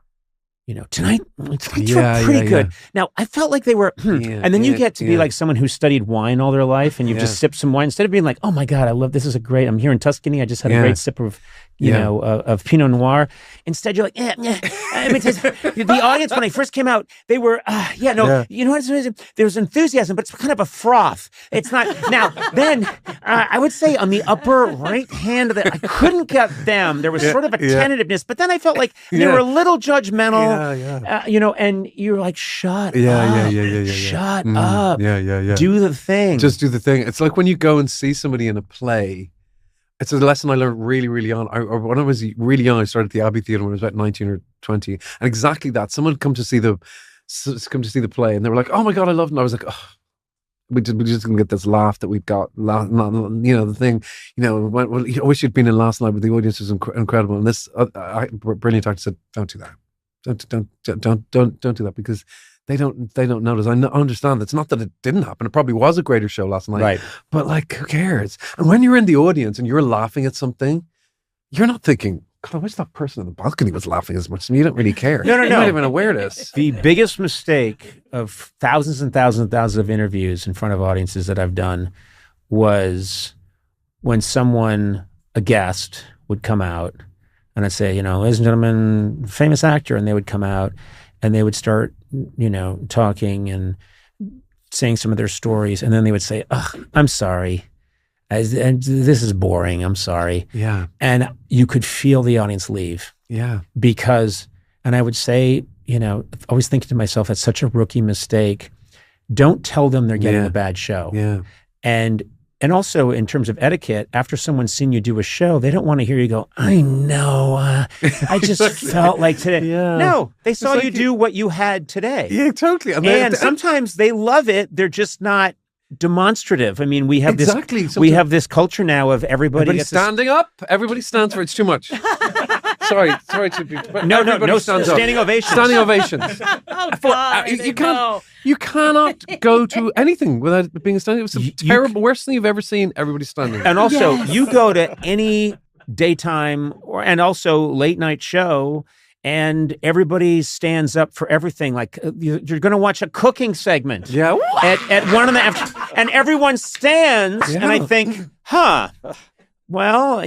tonight were pretty good. Now, I felt like they were, and then you get to be like someone who studied wine all their life, and you've just sipped some wine, instead of being like, oh my God, I love, this is I'm here in Tuscany, I just had a great sip of, of Pinot Noir. Instead, you're like, I mean, the audience, when I first came out, they were, you know what, there was enthusiasm, but it's kind of a froth. It's not, now, then, I would say on the upper right hand of I couldn't get them. There was sort of a tentativeness, but then I felt like they were a little judgmental, and you're like, shut up. Shut up. Do the thing. Just do the thing. It's like when you go and see somebody in a play. It's a lesson I learned really, really young. When I was really young, I started at the Abbey Theatre when I was about 19 or 20. And exactly that. Someone had come to see the play, and they were like, oh my God, I love it. And I was like, oh, we just didn't get this laugh that we got, the thing, well, I wish you'd been in last night, but the audience was incredible. And this brilliant actor said, don't do that. Don't do that, because they don't notice. I understand. It's not that it didn't happen. It probably was a greater show last night. Right. But who cares? And when you're in the audience and you're laughing at something, you're not thinking, God, I wish that person in the balcony was laughing as much. You don't really care. No. You're not even aware of this. The biggest mistake of thousands and thousands and thousands of interviews in front of audiences that I've done was when a guest would come out, and I'd say, ladies and gentlemen, famous actor, and they would come out and they would start, talking and saying some of their stories, and then they would say, "Ugh, I'm sorry. And this is boring. I'm sorry." Yeah. And you could feel the audience leave. Yeah. And I would say, always thinking to myself, it's such a rookie mistake. Don't tell them they're getting a bad show. Yeah. And also in terms of etiquette, after someone's seen you do a show, they don't want to hear you go, "I know, I just felt like today." Yeah. No, they saw you do what you had today. Yeah, totally. And sometimes they love it. They're just not demonstrative. I mean, we have Exactly. this we have this culture now of everybody standing up. Everybody stands for it. It's too much. Sorry to be. No, stands up. standing ovations. Standing ovations. Oh, God, You cannot go to anything without it being a standing. It was the terrible, worst thing you've ever seen. Everybody standing. And also, you go to any daytime and also late night show, and everybody stands up for everything. Like you're going to watch a cooking segment. Yeah. At one of the and everyone stands, and I think, well,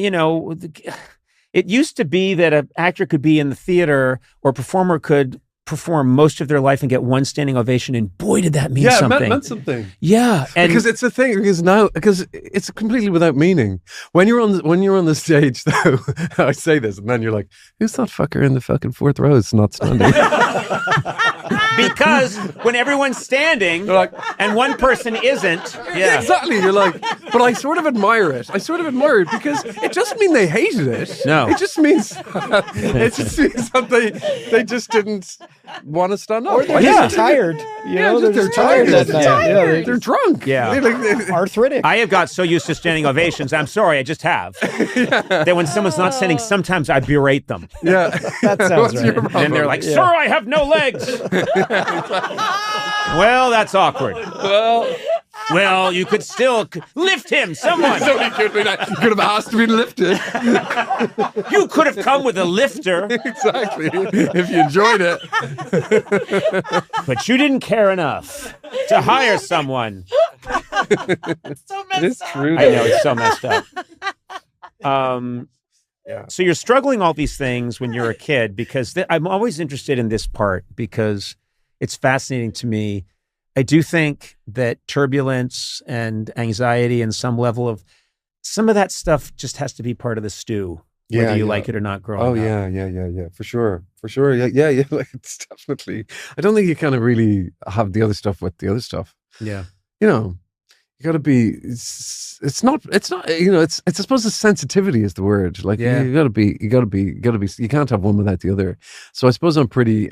it used to be that an actor could be in the theater or a performer could perform most of their life and get one standing ovation, and boy, did that mean something. It meant something. Yeah, because it's a thing. Because it's completely without meaning. When you're on the stage, though, I say this, and then you're like, "Who's that fucker in the fucking fourth row? It's not standing." Because when everyone's standing and one person isn't, exactly. You're like, but I sort of admire it. Because it doesn't mean they hated it. No, it just means that they just didn't want to stand up. Or they're just tired. They're tired that night. Yeah, they're drunk. Yeah, they're arthritic. I have got so used to standing ovations. I'm sorry, I just have. That when someone's not standing, sometimes I berate them. Yeah, that sounds right. And they're like, "Sir, I have no legs." Well, that's awkward. Well, you could still lift him, someone. You could have asked me to lift it. You could have come with a lifter. Exactly, if you enjoyed it. But you didn't care enough to hire someone. It's so messed up. True. I know, it's so messed up. Yeah. So you're struggling all these things when you're a kid, because I'm always interested in this part because it's fascinating to me. I do think that turbulence and anxiety and some level of some of that stuff just has to be part of the stew, whether you like it or not growing up. Yeah. For sure. Yeah. Like, it's definitely. I don't think you kind of really have the other stuff with the other stuff. Yeah. You got to be. It's not. I suppose the sensitivity is the word. Like you got to be. You can't have one without the other. So I suppose I'm pretty.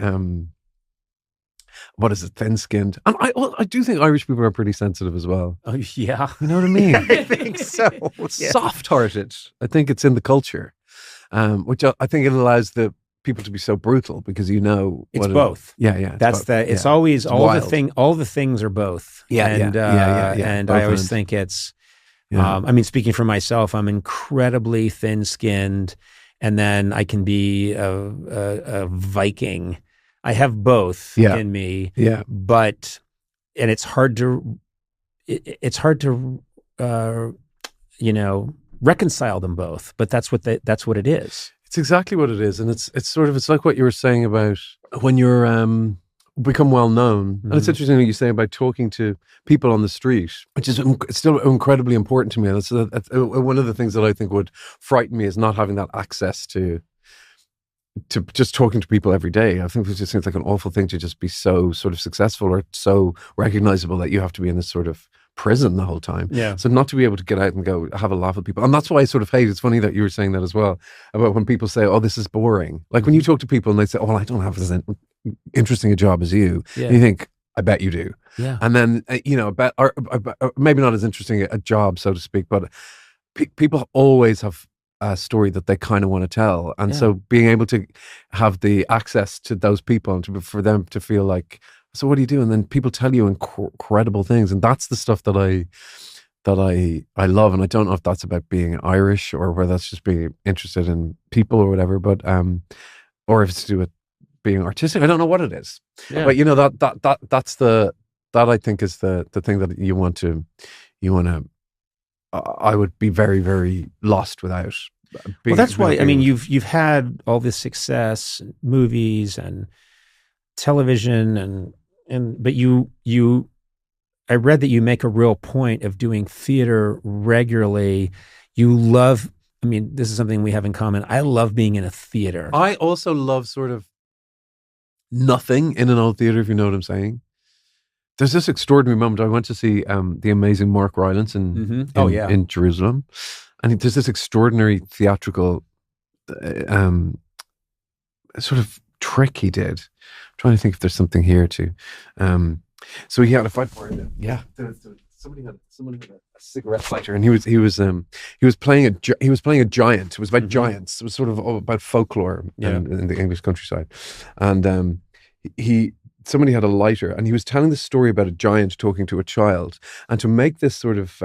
What is it? Thin-skinned, and I do think Irish people are pretty sensitive as well. Oh yeah, you know what I mean. I think so. Yeah. Soft-hearted. I think it's in the culture, which I think it allows the people to be so brutal because it's both. That's both. It's always all wild. All the things are both. And I always think it's. I mean, speaking for myself, I'm incredibly thin-skinned, and then I can be a Viking. I have both in me. Yeah, but it's hard to reconcile them both. But that's what it is. It's exactly what it is, and it's like what you were saying about when you're become well known. And it's interesting what you say about talking to people on the street, which is still incredibly important to me. That's one of the things that I think would frighten me is not having that access to just talking to people every day. I think it just seems like an awful thing to just be so sort of successful or so recognizable that you have to be in this sort of prison the whole time. Yeah. So not to be able to get out and go have a laugh with people. And that's why I sort of hate. It's funny that you were saying that as well about when people say, "Oh, this is boring." Like when you talk to people and they say, "Oh, well, I don't have as interesting a job as you." Yeah. And you think, "I bet you do." Yeah. And then maybe not as interesting a job, so to speak, but people always have a story that they kind of want to tell, and so being able to have the access to those people and for them to feel like, so what do you do? And then people tell you incredible things, and that's the stuff that I love. And I don't know if that's about being Irish or whether that's just being interested in people or whatever, but or if it's to do with being artistic. I don't know what it is, but that's that I think is the thing that you want to. I would be very, very lost without. Well, that's why, I being- mean, you've had all this success, movies and television but I read that you make a real point of doing theater regularly. You love, I mean, this is something we have in common. I love being in a theater. I also love sort of nothing in an old theater, if you know what I'm saying. There's this extraordinary moment. I went to see the amazing Mark Rylance in Jerusalem, and there's this extraordinary theatrical sort of trick he did. I'm trying to think if there's something here too. So he had a fight for it. Yeah, somebody had a cigarette lighter, and he was playing a giant. It was about giants. It was sort of all about folklore in the English countryside, and somebody had a lighter, and he was telling the story about a giant talking to a child, and to make this sort of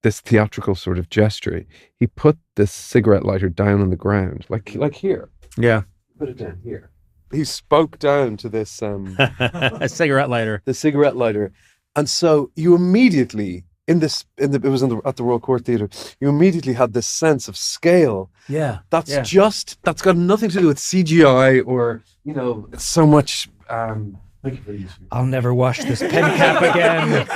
this theatrical sort of gesture, he put this cigarette lighter down on the ground, like here. Yeah, put it down here. He spoke down to this a cigarette lighter. The cigarette lighter, and so you immediately at the Royal Court Theatre, you immediately had this sense of scale. Yeah, that's got nothing to do with CGI or so much. I'll never wash this pen cap again.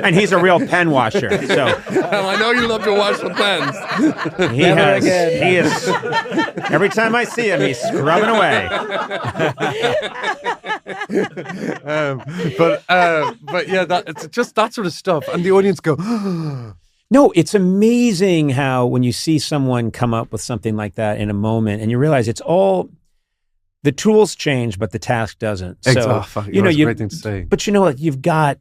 And he's a real pen washer. So I know you love to wash the pens. He is. Every time I see him, he's scrubbing away. But yeah, it's just that sort of stuff, and the audience go. No, it's amazing how when you see someone come up with something like that in a moment, and you realize it's all. The tools change, but the task doesn't. So, that's a great thing to say. But you've got,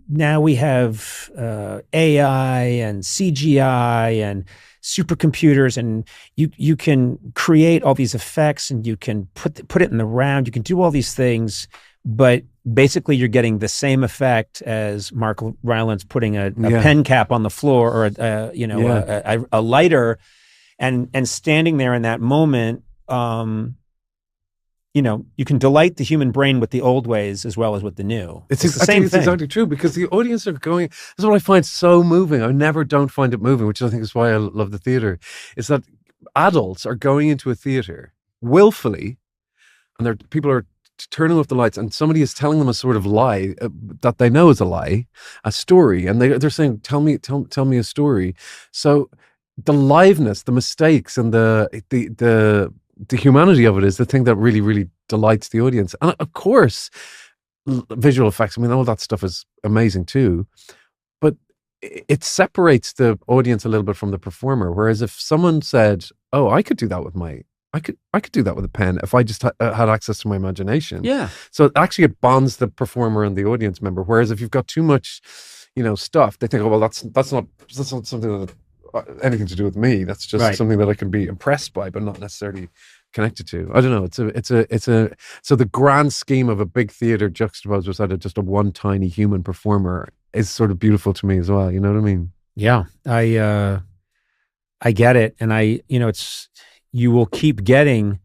now we have AI and CGI and supercomputers, and you can create all these effects, and you can put it in the round. You can do all these things, but basically you're getting the same effect as Mark Rylance putting a pen cap on the floor or a lighter, and standing there in that moment. You can delight the human brain with the old ways as well as with the new. It's the same thing. It's exactly true, because the audience are going. This is what I find so moving. I never don't find it moving, which I think is why I love the theater. Is that adults are going into a theater willfully, and people are turning off the lights, and somebody is telling them a sort of lie that they know is a lie, a story, and they're saying, "Tell me a story." So the liveness, the mistakes, and the humanity of it is the thing that really, really delights the audience. And of course, visual effects, I mean, all that stuff is amazing too, but it separates the audience a little bit from the performer. Whereas if someone said, "Oh, I could do that with I could do that with a pen if I just had access to my imagination." Yeah. So actually it bonds the performer and the audience member. Whereas if you've got too much, stuff, they think, "Oh, well, that's not something that anything to do with me. That's just something that I can be impressed by, but not necessarily connected to." I don't know. So the grand scheme of a big theater juxtaposed with just a one tiny human performer is sort of beautiful to me as well. You know what I mean? Yeah, I get it, and you will keep getting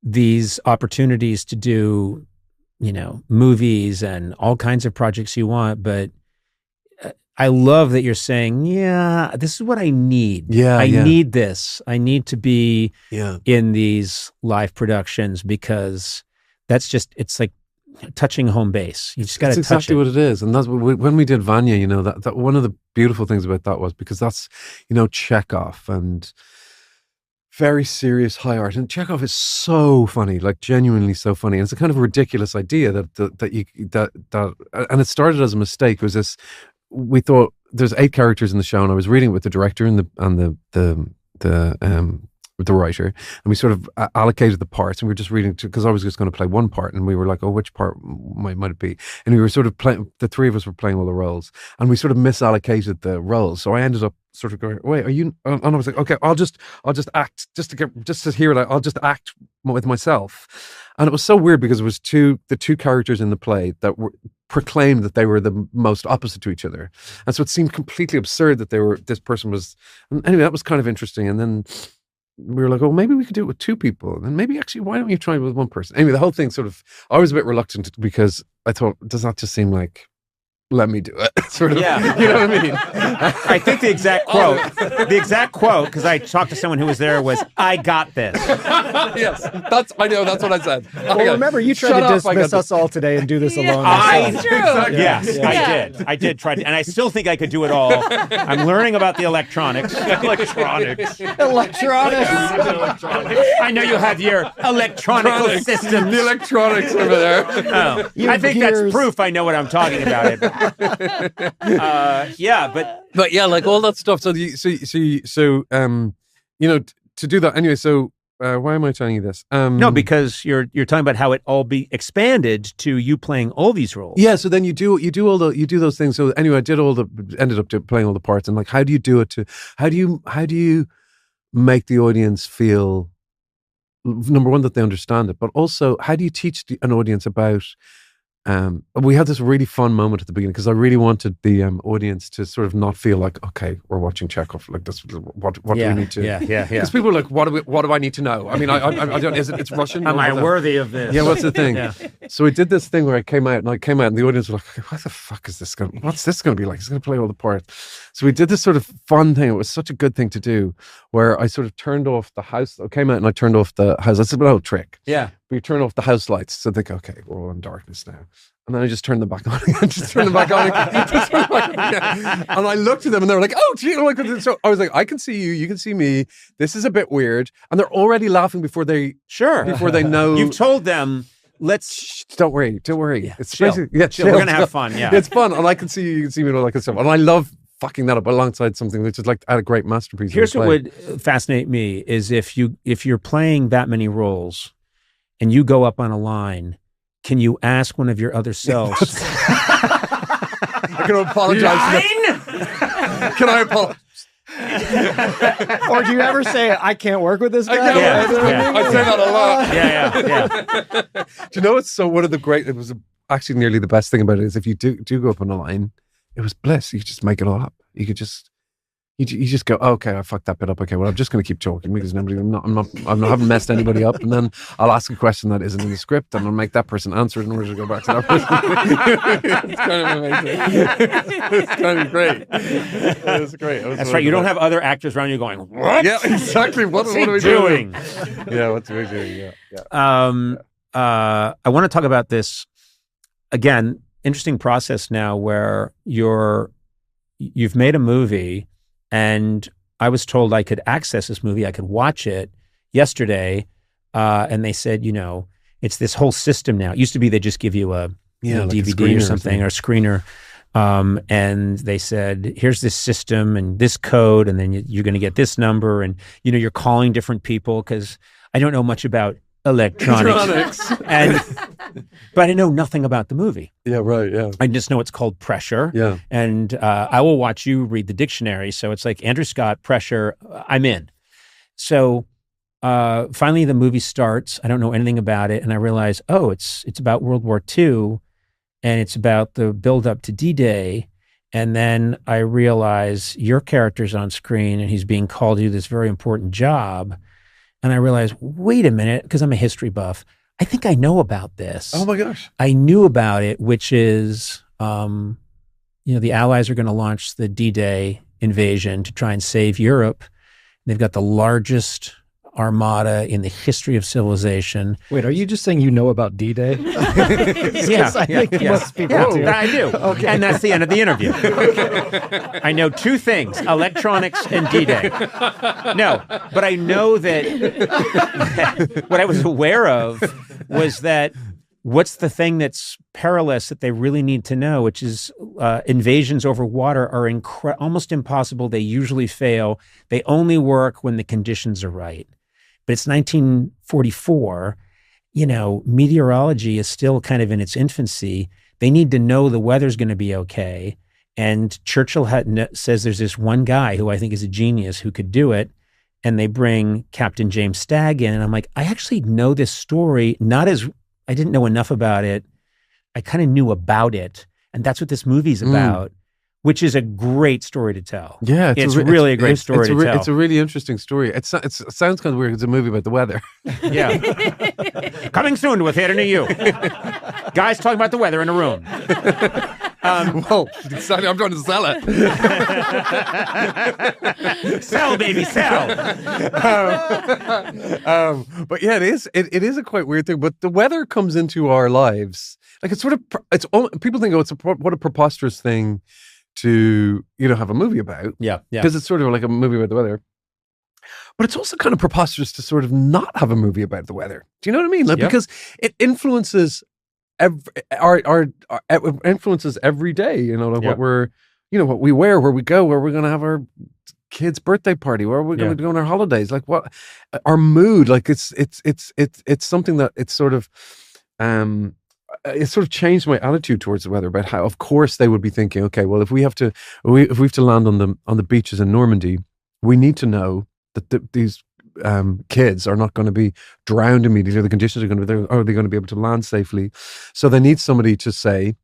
these opportunities to do, movies and all kinds of projects you want, but. I love that you're saying, this is what I need. I need this. I need to be in these live productions, because it's like touching home base. You just got to touch it. That's exactly what it is. And that's when we did Vanya, that one of the beautiful things about that was because that's, Chekhov and very serious high art. And Chekhov is so funny, like genuinely so funny. And it's a kind of ridiculous idea that and it started as a mistake. It was this. We thought there's 8 characters in the show, and I was reading it with the director and the writer, and we sort of allocated the parts, and we were just reading because I was just going to play one part, and we were like, "Oh, which part might it be?" And we were sort of playing. The 3 of us were playing all the roles, and we sort of misallocated the roles. So I ended up sort of going, "Wait, are you?" And I was like, "Okay, I'll just act just to hear it. I'll just act with myself." And it was so weird because it was the two characters in the play that proclaimed that they were the most opposite to each other, and so it seemed completely absurd that this person was. And anyway, that was kind of interesting, and then. We were like, "Oh, maybe we could do it with 2 people. And maybe actually, why don't you try it with 1 person?" Anyway, the whole thing I was a bit reluctant because I thought, does that just seem like let me do it. Sort of, Yeah. you know what I mean? I think the exact quote, because I talked to someone who was there, was, "I got this." Yes, I know. That's what I said. Well, remember, you tried to dismiss us all today and do this alone. That's true. Yes, I did try to, and I still think I could do it all. I'm learning about the electronics. Electronics. I know you have your electronic system. The electronics over there. Oh, I think that's proof I know what I'm talking about. But yeah, like all that stuff. So to do that anyway. So why am I telling you this? No, because you're talking about how it all be expanded to you playing all these roles. Yeah. So then you do those things. So anyway, I ended up playing all the parts, and like, how do you do it? How do you make the audience feel, number one, that they understand it, but also how do you teach an audience about? We had this really fun moment at the beginning because I really wanted the audience to sort of not feel like, okay, we're watching Chekhov. Like this, what do we need to? Yeah. Because people are like, what do I need to know? I mean, I don't. It's Russian? Am I worthy of this? Yeah. What's the thing? Yeah. So we did this thing where I came out, and the audience were like, okay, what the fuck is this going? What's this going to be like? He's going to play all the parts. So we did this sort of fun thing. It was such a good thing to do, where I sort of turned off the house. I came out and I turned off the house. That's a little trick. Yeah. We turn off the house lights, so they go, okay, we're all in darkness now. And then I just turned them back on again, And I looked at them and they were like, oh, gee. So I was like, I can see you, you can see me. This is a bit weird. And they're already laughing before they know. You've told them, don't worry. Yeah, It's chill. basically, Chill. We're going to have fun, yeah. It's fun. And I can see you can see me and all that kind of stuff. And I love fucking that up alongside something which is like a great masterpiece. Here's what would fascinate me is if you're playing that many roles and you go up on a line, can you ask one of your other selves? I can apologize. Can I apologize? Or do you ever say, I can't work with this guy? I say that a lot. Yeah. Do you know what's one of the great, it was actually nearly the best thing about it is if you do go up on a line, it was bliss. You could just make it all up. You could just, you just go, oh, okay, I fucked that bit up. Okay, well, I'm just going to keep talking because I haven't messed anybody up. And then I'll ask a question that isn't in the script and I'll make that person answer it in order to go back to that person. It's kind of amazing. It's kind of great. It's great. That's right. You don't have other actors around you going, what? Yeah, exactly. What are we doing? Yeah, what's we doing? Yeah. I want to talk about this again. Interesting process now where you've made a movie. And I was told I could access this movie. I could watch it yesterday. And they said, it's this whole system now. It used to be they just give you a DVD or something, or a screener. And they said, here's this system and this code, and then you're going to get this number. And, you're calling different people because I don't know much about electronics. But I know nothing about the movie. Yeah, right, yeah. I just know it's called Pressure. Yeah. And I will watch you read the dictionary. So it's like Andrew Scott, Pressure, I'm in. So finally the movie starts. I don't know anything about it. And I realize, it's about World War II and it's about the buildup to D-Day. And then I realize your character's on screen and he's being called to do this very important job. And I realized, wait a minute, because I'm a history buff, I think I know about this. Oh my gosh. I knew about it, which is, the Allies are going to launch the D-Day invasion to try and save Europe. They've got the largest armada in the history of civilization. Wait, are you just saying you know about D-Day? Yeah, I think most people do. I do. Okay. And that's the end of the interview. I know two things, electronics and D-Day. No, but I know that what I was aware of was that what's the thing that's perilous that they really need to know, which is invasions over water are almost impossible. They usually fail. They only work when the conditions are right. But it's 1944. Meteorology is still kind of in its infancy. They need to know the weather's going to be okay. And Churchill says there's this one guy who I think is a genius who could do it. And they bring Captain James Stagg in. And I'm like, I actually know this story, I didn't know enough about it. I kind of knew about it. And that's what this movie's about, which is a great story to tell. Yeah. It's really a great story to tell. It's a really interesting story. It sounds kind of weird. It's a movie about the weather. Yeah. Coming soon to a theater near you. Guys talking about the weather in a room. Whoa, I'm trying to sell it. Sell, baby, sell. But yeah, it is a quite weird thing. But the weather comes into our lives. Like it's sort of, people think, what a preposterous thing to, have a movie about. Yeah. Because it's sort of like a movie about the weather. But it's also kind of preposterous to sort of not have a movie about the weather. Do you know what I mean? Like, because it influences influences every day. What we're, what we wear, where we go, where we're going to have our kid's birthday party, where we're going to go on our holidays. Like what our mood. Like it's something that it's sort of. It sort of changed my attitude towards the weather about how, of course, they would be thinking, okay, well, if we have to land on the beaches in Normandy, we need to know that these kids are not going to be drowned immediately. The conditions are going to be there. Are they going to be able to land safely? So they need somebody to say,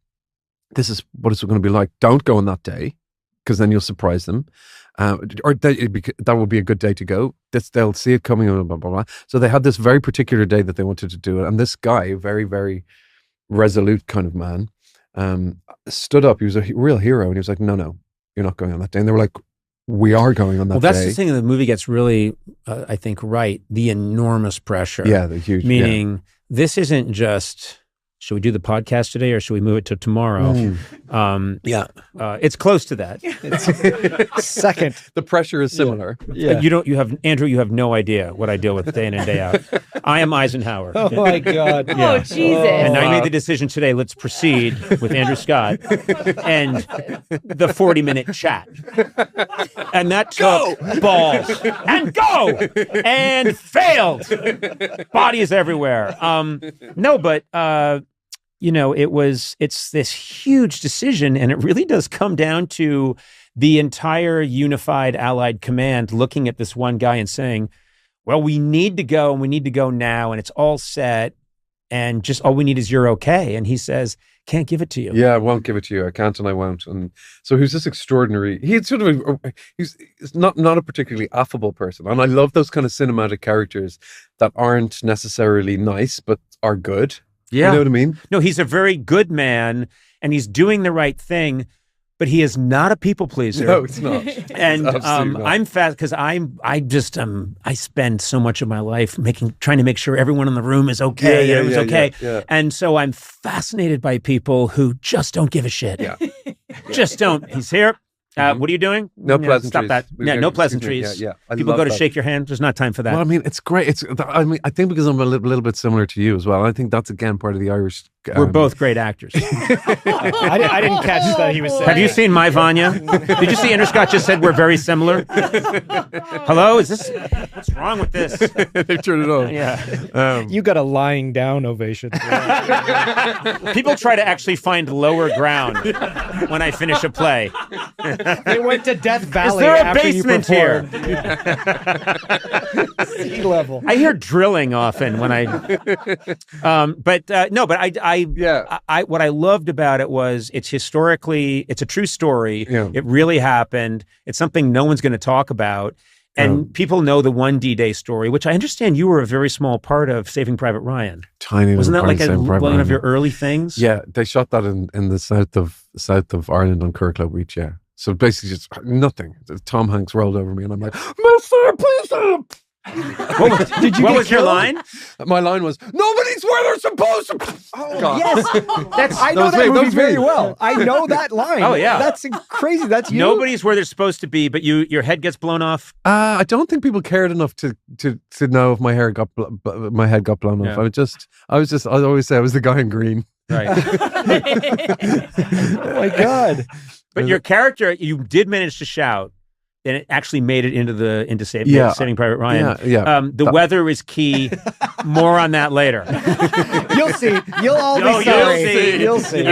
this is what it's going to be like. Don't go on that day, because then you'll surprise them. That will be a good day to go. They'll see it coming, blah, blah, blah. So they had this very particular day that they wanted to do it. And this guy, very, very resolute kind of man, stood up. He was a real hero. And he was like, no, you're not going on that day. And they were like, we are going on that day. Well, that's the thing the movie gets really, I think, right. The enormous pressure. Yeah, the huge. Meaning, this isn't just, should we do the podcast today or should we move it to tomorrow? It's close to that. It's second. The pressure is similar. Yeah. You have no idea what I deal with day in and day out. I am Eisenhower. Oh my God. Oh, Jesus. And I made the decision today, let's proceed with Andrew Scott and the 40-minute chat. And that took balls. And go! And failed. Bodies everywhere. It's this huge decision, and it really does come down to the entire unified Allied command looking at this one guy and saying, well, we need to go, and we need to go now, and it's all set, and just all we need is your okay. And he says, can't give it to you. Yeah, I won't give it to you. I can't and I won't. And so he's this extraordinary, he's not a particularly affable person. And I love those kind of cinematic characters that aren't necessarily nice, but are good. Yeah. You know what I mean? No, he's a very good man, and he's doing the right thing, but he is not a people pleaser. No, it's not. And It's absolutely not. I'm fast because I spend so much of my life trying to make sure everyone in the room is okay. Yeah, and it was okay. Yeah. And so I'm fascinated by people who just don't give a shit. Yeah. Just don't. He's here. What are you doing? No pleasantries. Stop that. Yeah, no pleasantries. Yeah. People go to shake your hand. There's not time for that. Well, I mean, it's great. I think because I'm a little bit similar to you as well. I think that's again part of the Irish. We're both great actors. I didn't catch that he was saying. Have you seen My Vanya? Did you see Andrew Scott just said we're very similar? Hello? What's wrong with this? They turned it on. Yeah. You got a lying down ovation. People try to actually find lower ground when I finish a play. They went to Death Valley. Is there a after basement you here? Sea level. I hear drilling often when I, but what I loved about it was it's a true story. Yeah. It really happened. It's something no one's going to talk about. And people know the one D-Day story, which I understand you were a very small part of Saving Private Ryan. Tiny. Wasn't that like Saving Private one Ryan. of your early things? Yeah, they shot that in the south of Ireland on Curraclough Beach. Yeah, so basically just nothing. Tom Hanks rolled over me, and I'm like, "Mister, please help." What was your line? My line was, "Nobody's where they're supposed to." Oh God. Yes, I know that movie very well. I know that line. Oh, yeah. That's crazy. That's you. Nobody's where they're supposed to be, but your head gets blown off. I don't think people cared enough to know if my head got blown off. Yeah. I always say I was the guy in green. Right. Oh my God. But your character, you did manage to shout, and it actually made it into Saving Private Ryan. Yeah. The weather is key. More on that later. You'll see. You'll all be sorry. You'll see.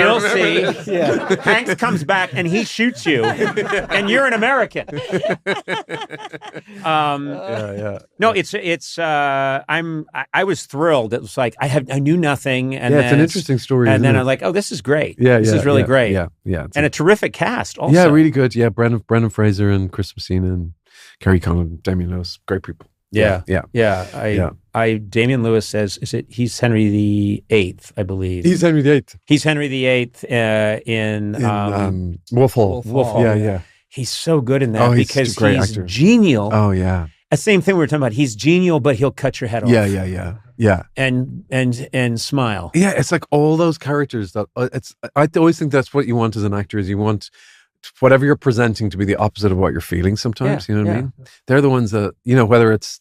Yeah. Hanks comes back and he shoots you, and you're an American. No, I was thrilled. It was like I knew nothing, and it's an interesting story. And then it? I'm like, oh, this is great. Yeah, this is really great. Yeah. And a terrific cast. Also, yeah, really good. Yeah, Brendan Fraser and Chris Messina and Kerry Conlon, Damien Lewis, great people. Yeah. Yeah. Damian Lewis says, he's Henry VIII, I believe. He's Henry VIII. He's Henry VIII in Wolf Hall. Wolf Hall. Yeah. He's so good in that Oh, he's because a great he's actor. genial. Oh, yeah. The same thing we were talking about. He's genial, but he'll cut your head off. Yeah. And smile. Yeah, it's like all those characters that I always think that's what you want as an actor is you want whatever you're presenting to be the opposite of what you're feeling sometimes, you know what I mean? They're the ones that, whether it's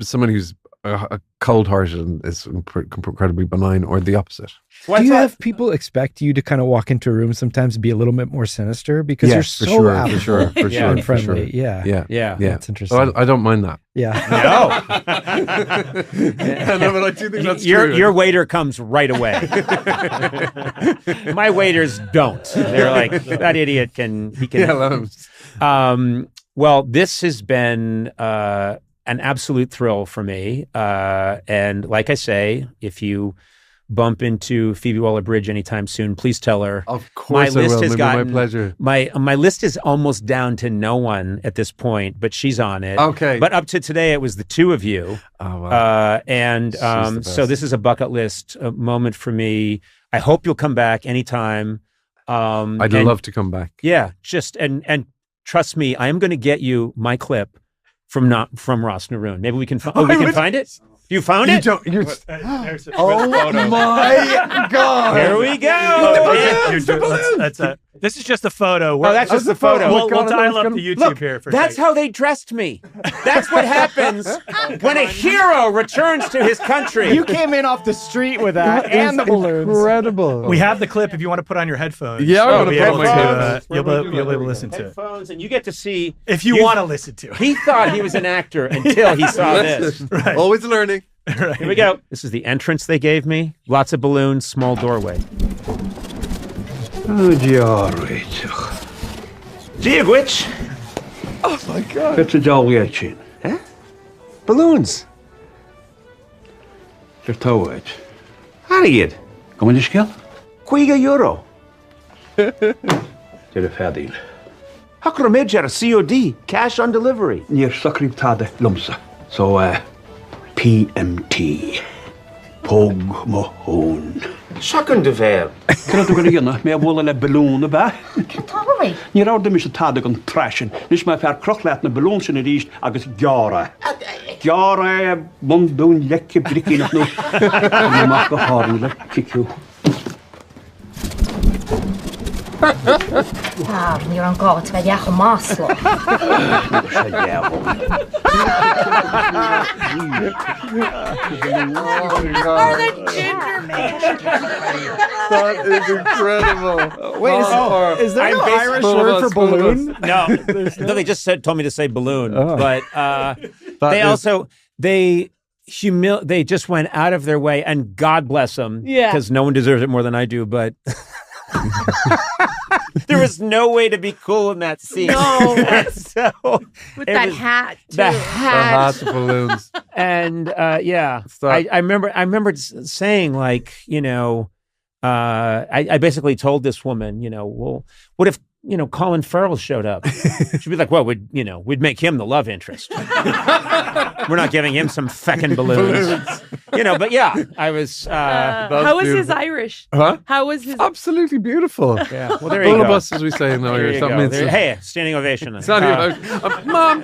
someone who's a cold-hearted and is incredibly benign or the opposite. Do you have people expect you to kind of walk into a room sometimes and be a little bit more sinister because you're so affable and friendly? Yeah. That's interesting. So I don't mind that. Yeah. No, but I do think that's your true. Your waiter comes right away. My waiters don't. They're like, that idiot can. Yeah, let him. Well, this has been an absolute thrill for me. And like I say, if you bump into Phoebe Waller-Bridge anytime soon, please tell her. Of course I will. My pleasure. My list is almost down to no one at this point, but she's on it. Okay. But up to today, it was the two of you. Oh, wow. So this is a bucket list moment for me. I hope you'll come back anytime. I'd love to come back. Yeah, and trust me, I am going to get you my clip from Ross Naroon. Maybe we can find it. You found it? Oh my God! Here we go. This is just a photo. That's just the photo. We'll dial up the YouTube here for that's how they dressed me. That's what happens when a hero returns to his country. You came in off the street with that and the balloons. Incredible. We have the clip if you want to put on your headphones. Yeah, I want to you'll put be my able headphones. to. You'll be able to listen to it. Headphones, and you get to see if you want to listen to it. He thought he was an actor until he saw this. Right. Always learning. Right. Here we go. This is the entrance they gave me. Lots of balloons, small doorway. Which? Oh my God. It's a jolly chin. Eh? Balloons. Your toe edge. Harriet. Kom in de schil? Quiga euro. To the fair deal. Hakramidjar COD, cash on delivery. Near Sakrim Tade Lumsa. So, PMT. Pog Mahone. Shakan de ver. Kan du gå gjennom med volle ballone ba? Totally. Ni rår dem ikke ta det kon trashen. Nis ma fer kroklatne ballons in rist agus jara. Jara mondon lekke brikki nog no. Ni mag harde lekke. You're on God, it's very maslo. Or the ginger man. That is incredible. Wait, is there no Irish word for balloon? No, they just told me to say balloon. But they just went out of their way, and God bless them. Yeah. Because no one deserves it more than I do, but there was no way to be cool in that scene. No. So With that hat, too. the hat. The balloons. And I remember saying, like, I basically told this woman, well, what if Colin Farrell showed up? She'd be like, well, we'd make him the love interest. We're not giving him some feckin' balloons. But yeah, I was. How was his Irish? Huh? How was his? Absolutely beautiful. Yeah. Well, there you go. Bullabus, as we say in There Irish. you That go. means Hey, standing ovation. it's not Mom.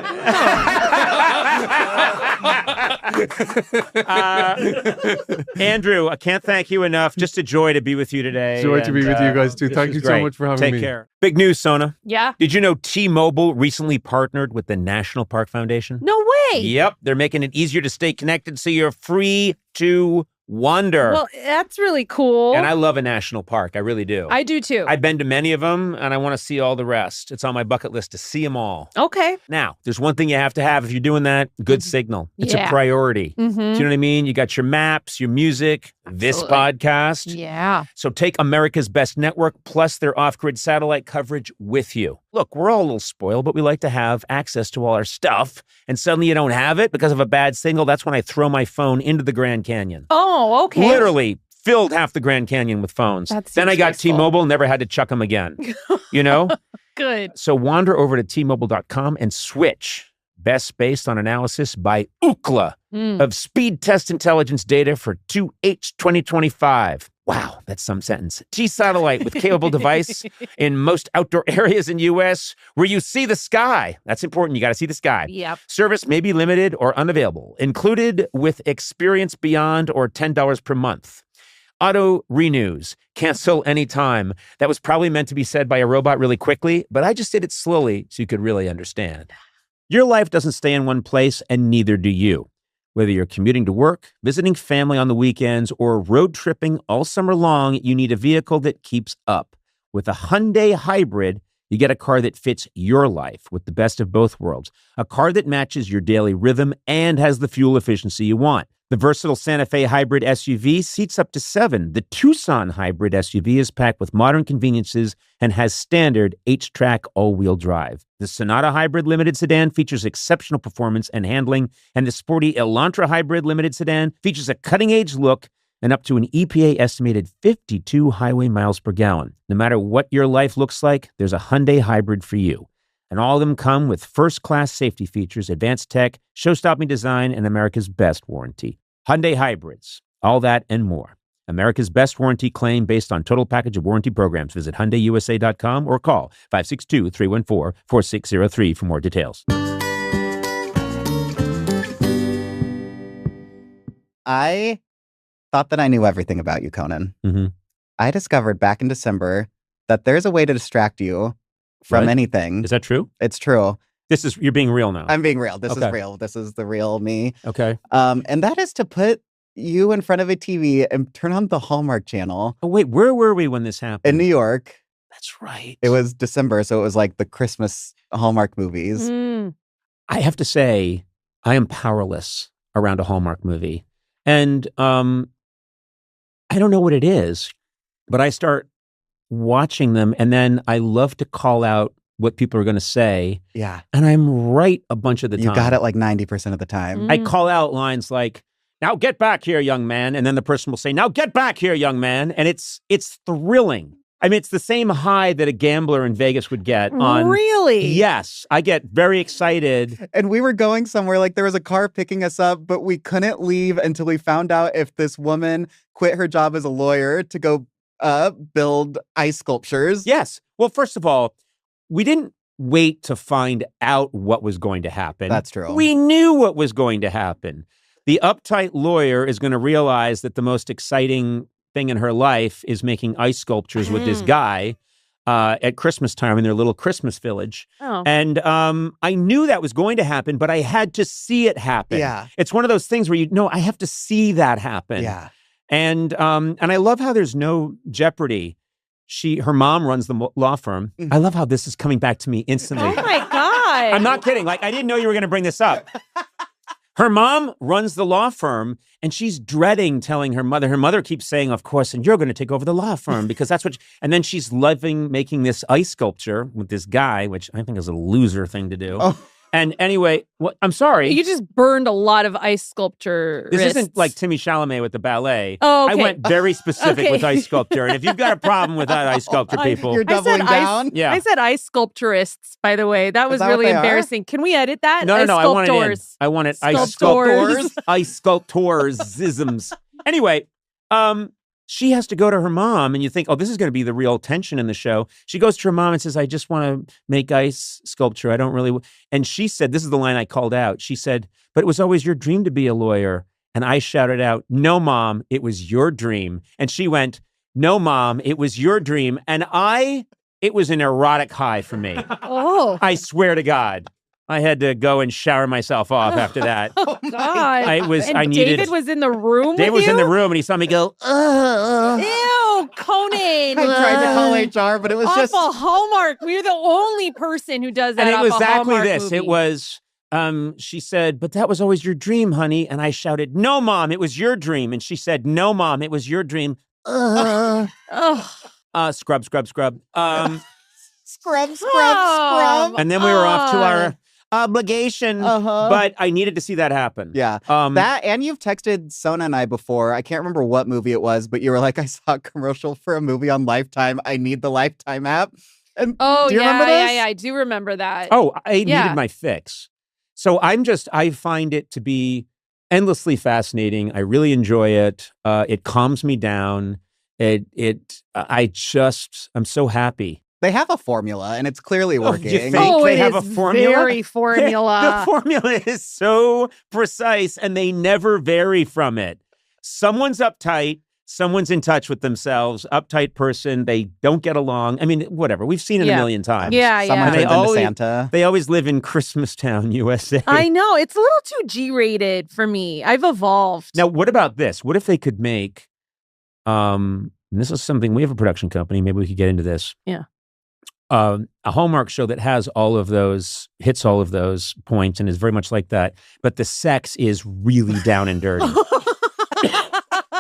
Andrew, I can't thank you enough. Just a joy to be with you today. Joy to be with you guys too. Thank you so much for having me. Take care. Big news, Sona. Yeah. Did you know T-Mobile recently partnered with the National Park Foundation? No way. Yep. They're making it easier to stay connected so you're free to wander. Well, that's really cool. And I love a national park. I really do. I do too. I've been to many of them, and I want to see all the rest. It's on my bucket list to see them all. Okay. Now, there's one thing you have to have if you're doing that, good signal. It's a Yeah. priority. Mm-hmm. Do you know what I mean? You got your maps, your music, this podcast. Yeah. So take America's Best Network plus their off-grid satellite coverage with you. Look, we're all a little spoiled, but we like to have access to all our stuff. And suddenly you don't have it because of a bad signal. That's when I throw my phone into the Grand Canyon. Oh, okay. Literally filled half the Grand Canyon with phones. Then I got wasteful. T-Mobile, never had to chuck them again. Good. So wander over to T-Mobile.com and switch. Best based on analysis by Ookla of speed test intelligence data for 2H 2025. Wow, that's some sentence. T-satellite with capable device in most outdoor areas in U.S. where you see the sky. That's important. You got to see the sky. Yep. Service may be limited or unavailable. Included with Experience Beyond or $10 per month. Auto renews. Cancel anytime. That was probably meant to be said by a robot really quickly, but I just did it slowly so you could really understand. Your life doesn't stay in one place, and neither do you. Whether you're commuting to work, visiting family on the weekends, or road tripping all summer long, you need a vehicle that keeps up. With a Hyundai Hybrid, you get a car that fits your life with the best of both worlds. A car that matches your daily rhythm and has the fuel efficiency you want. The versatile Santa Fe Hybrid SUV seats up to 7. The Tucson Hybrid SUV is packed with modern conveniences and has standard H-Track all-wheel drive. The Sonata Hybrid Limited Sedan features exceptional performance and handling, and the sporty Elantra Hybrid Limited Sedan features a cutting-edge look and up to an EPA-estimated 52 highway miles per gallon. No matter what your life looks like, there's a Hyundai Hybrid for you. And all of them come with first-class safety features, advanced tech, show-stopping design, and America's best warranty. Hyundai Hybrids. All that and more. America's best warranty claim based on total package of warranty programs. Visit HyundaiUSA.com or call 562-314-4603 for more details. I thought that I knew everything about you, Conan. Mm-hmm. I discovered back in December that there's a way to distract you from anything. Is that true? It's true. You're being real now. I'm being real. This is real. This is the real me. Okay. And that is to put you in front of a TV and turn on the Hallmark channel. Oh, wait, where were we when this happened? In New York. That's right. It was December, so it was like the Christmas Hallmark movies. I have to say, I am powerless around a Hallmark movie. And I don't know what it is, but I start watching them, and then I love to call out what people are going to say. Yeah. And I'm right a bunch of the time. You got it like 90% of the time. I call out lines like, "Now get back here, young man." And then the person will say, "Now get back here, young man." And it's thrilling. I mean, it's the same high that a gambler in Vegas would get on. Really? Yes. I get very excited. And we were going somewhere, like there was a car picking us up, but we couldn't leave until we found out if this woman quit her job as a lawyer to go build ice sculptures. Yes. Well, first of all, we didn't wait to find out what was going to happen. That's true. We knew what was going to happen. The uptight lawyer is going to realize that the most exciting thing in her life is making ice sculptures with this guy at Christmas time in their little Christmas village. Oh. And I knew that was going to happen, but I had to see it happen. Yeah. It's one of those things where I have to see that happen. Yeah. And I love how there's no jeopardy. Her mom runs the law firm. I love how this is coming back to me instantly. Oh my God. I'm not kidding. Like, I didn't know you were going to bring this up. Her mom runs the law firm, and she's dreading telling her mother. Her mother keeps saying, "Of course, and you're going to take over the law firm because that's what." And then she's loving making this ice sculpture with this guy, which I think is a loser thing to do. Oh. And anyway, I'm sorry. You just burned a lot of ice sculpture This wrists. isn't like Timmy Chalamet with the ballet. Oh, okay. I went very specific with ice sculpture. And if you've got a problem with that ice sculpture, people. You're doubling down? Yeah. I said ice sculpturists, by the way. That was that what really they are? embarrassing. Can we edit that? No. I want it in. Sculptors. I want it. Ice Sculptors. Ice sculptorsisms. Anyway, she has to go to her mom, and you think, oh, this is going to be the real tension in the show. She goes to her mom and says, "I just want to make ice sculpture. I don't really." And she said, this is the line I called out. She said, "But it was always your dream to be a lawyer." And I shouted out, "No, Mom, it was your dream." And she went, "No, Mom, it was your dream." And it was an erotic high for me. Oh. I swear to God. I had to go and shower myself off after that. Oh, God. David was in the room David with was you? in the room, and he saw me go, Ew, Conan. I tried to call HR, but it was off just a Hallmark. We're the only person who does that. And it off was a exactly Hallmark this. movie. It was, she said, "But that was always your dream, honey." And I shouted, "No, Mom, it was your dream." And she said, "No, Mom, it was your dream." Ugh. Scrub. scrub. And then we were off to our obligation. But I needed to see that happen. Yeah. That, and you've texted Sona and I before. I can't remember what movie it was, but you were like, "I saw a commercial for a movie on Lifetime. I need the Lifetime app." And Oh, do you yeah, remember this? yeah, I do remember that. Oh, I needed my fix. So I find it to be endlessly fascinating. I really enjoy it. It calms me down. I'm so happy. They have a formula, and it's clearly working. You think they have a formula? Very formula. The formula is so precise, and they never vary from it. Someone's uptight. Someone's in touch with themselves. Uptight person. They don't get along. I mean, whatever. We've seen it a million times. Someone turns into Santa. They always live in Christmastown, USA. I know. It's a little too G-rated for me. I've evolved. Now, what about this? What if they could make, and this is something, we have a production company. Maybe we could get into this. Yeah. A Hallmark show that hits all of those points and is very much like that. But the sex is really down and dirty.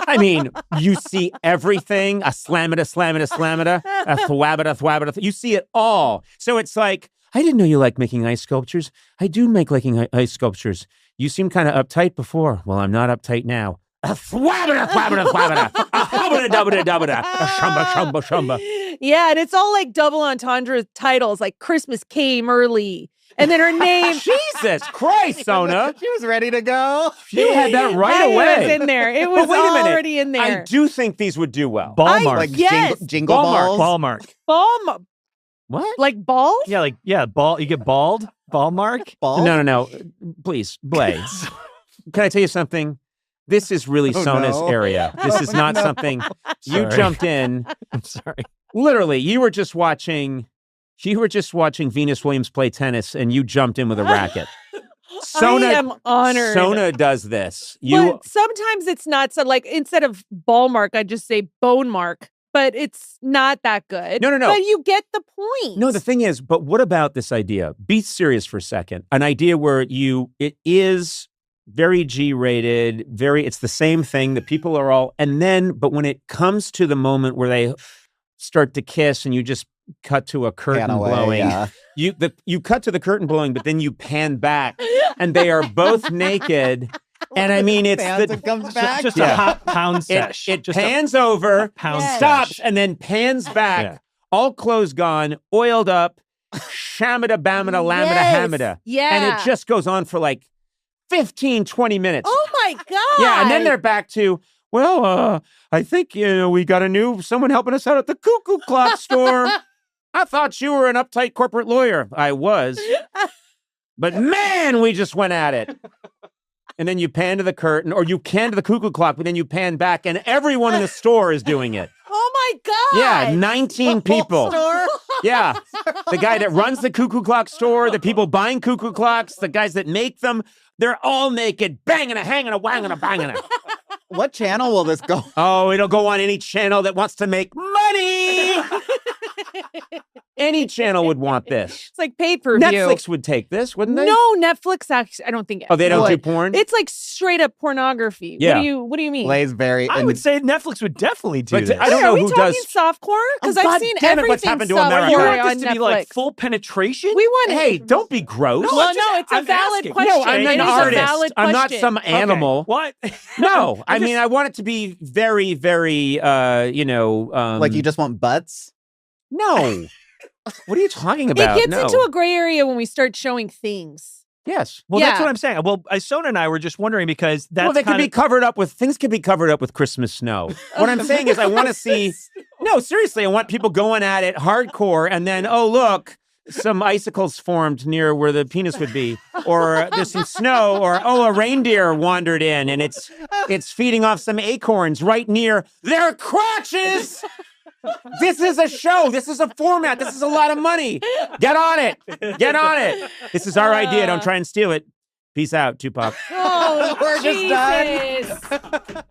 I mean, you see everything, a slamita, slamita, slamita, a thwabita, thwabita. You see it all. So it's like, I didn't know you like making ice sculptures. I do making ice sculptures. You seemed kind of uptight before. Well, I'm not uptight now. A thwabita, thwabita, thwabita. A hubbita, dubbita, dubbita. A shumba, shumba, shumba. Yeah, and it's all like double entendre titles, like Christmas came early. And then her name. Jesus Christ, Sona. She was ready to go. You had that right away. It was in there. It was already in there. I do think these would do well. Ballmark. Like yes. jingle balls. Ballmark. What? Like balls? Yeah, ball. You get balled? Ballmark? Ball? No. Please, Blaze. Can I tell you something? This is really Sona's area. This is not something you jumped in. I'm sorry. Literally, you were just watching Venus Williams play tennis, and you jumped in with a racket. I am honored. Sona does this. But sometimes it's not so. Like instead of ball mark, I just say bone mark. But it's not that good. No. But you get the point. No, the thing is, but what about this idea? Be serious for a second. An idea where it is very G-rated, it's the same thing that people are all, but when it comes to the moment where they start to kiss and you just cut to a curtain blowing. Yeah. You cut to the curtain blowing, but then you pan back and they are both naked. And I mean, it's it comes back. Just a pound sesh. It pans over, stops, and then pans back. All clothes gone, oiled up, shamada, bamada, lamada, hamada. Yeah. And it just goes on for like 15, 20 minutes. Oh my God. Yeah, and then they're back to, I think, we got someone helping us out at the Cuckoo Clock store. I thought you were an uptight corporate lawyer. I was. But man, we just went at it. And then you pan to the curtain, or you can to the Cuckoo Clock, but then you pan back, and everyone in the store is doing it. Oh my God. Yeah, 19 people. Yeah. The guy that runs the Cuckoo Clock store, the people buying Cuckoo Clocks, the guys that make them, they're all naked, banging a, hanging a, wanging a, banging a. What channel will this go? Oh, it'll go on any channel that wants to make money. Any channel would want this. It's like pay-per-view. Netflix would take this, wouldn't they? No, Netflix actually, I don't think. Oh, they don't do porn? It's like straight up pornography. Yeah. What do you mean? Blaze very. I would say Netflix would definitely do this. I don't know who does. Are we talking softcore? Because I've seen everything. What's happened to America? You softcore want on this to be Netflix. like full penetration? We want Hey, don't be gross. Well, no, it's a valid question. No, I'm an artist. I'm not question. some animal. What? No, I mean, I want it to be very, very, like you just want butts? No. What are you talking about? It gets into a gray area when we start showing things. Yes. Well, that's what I'm saying. Well, Sona and I were just wondering because that's things can be covered up with Christmas snow. What I'm saying is I want to see, no, seriously, I want people going at it hardcore and then, oh, look, some icicles formed near where the penis would be, or there's some snow, or, a reindeer wandered in and it's feeding off some acorns right near their crotches. This is a show. This is a format. This is a lot of money. Get on it. Get on it. This is our idea. Don't try and steal it. Peace out, Tupac. Oh, We're just done. Jesus.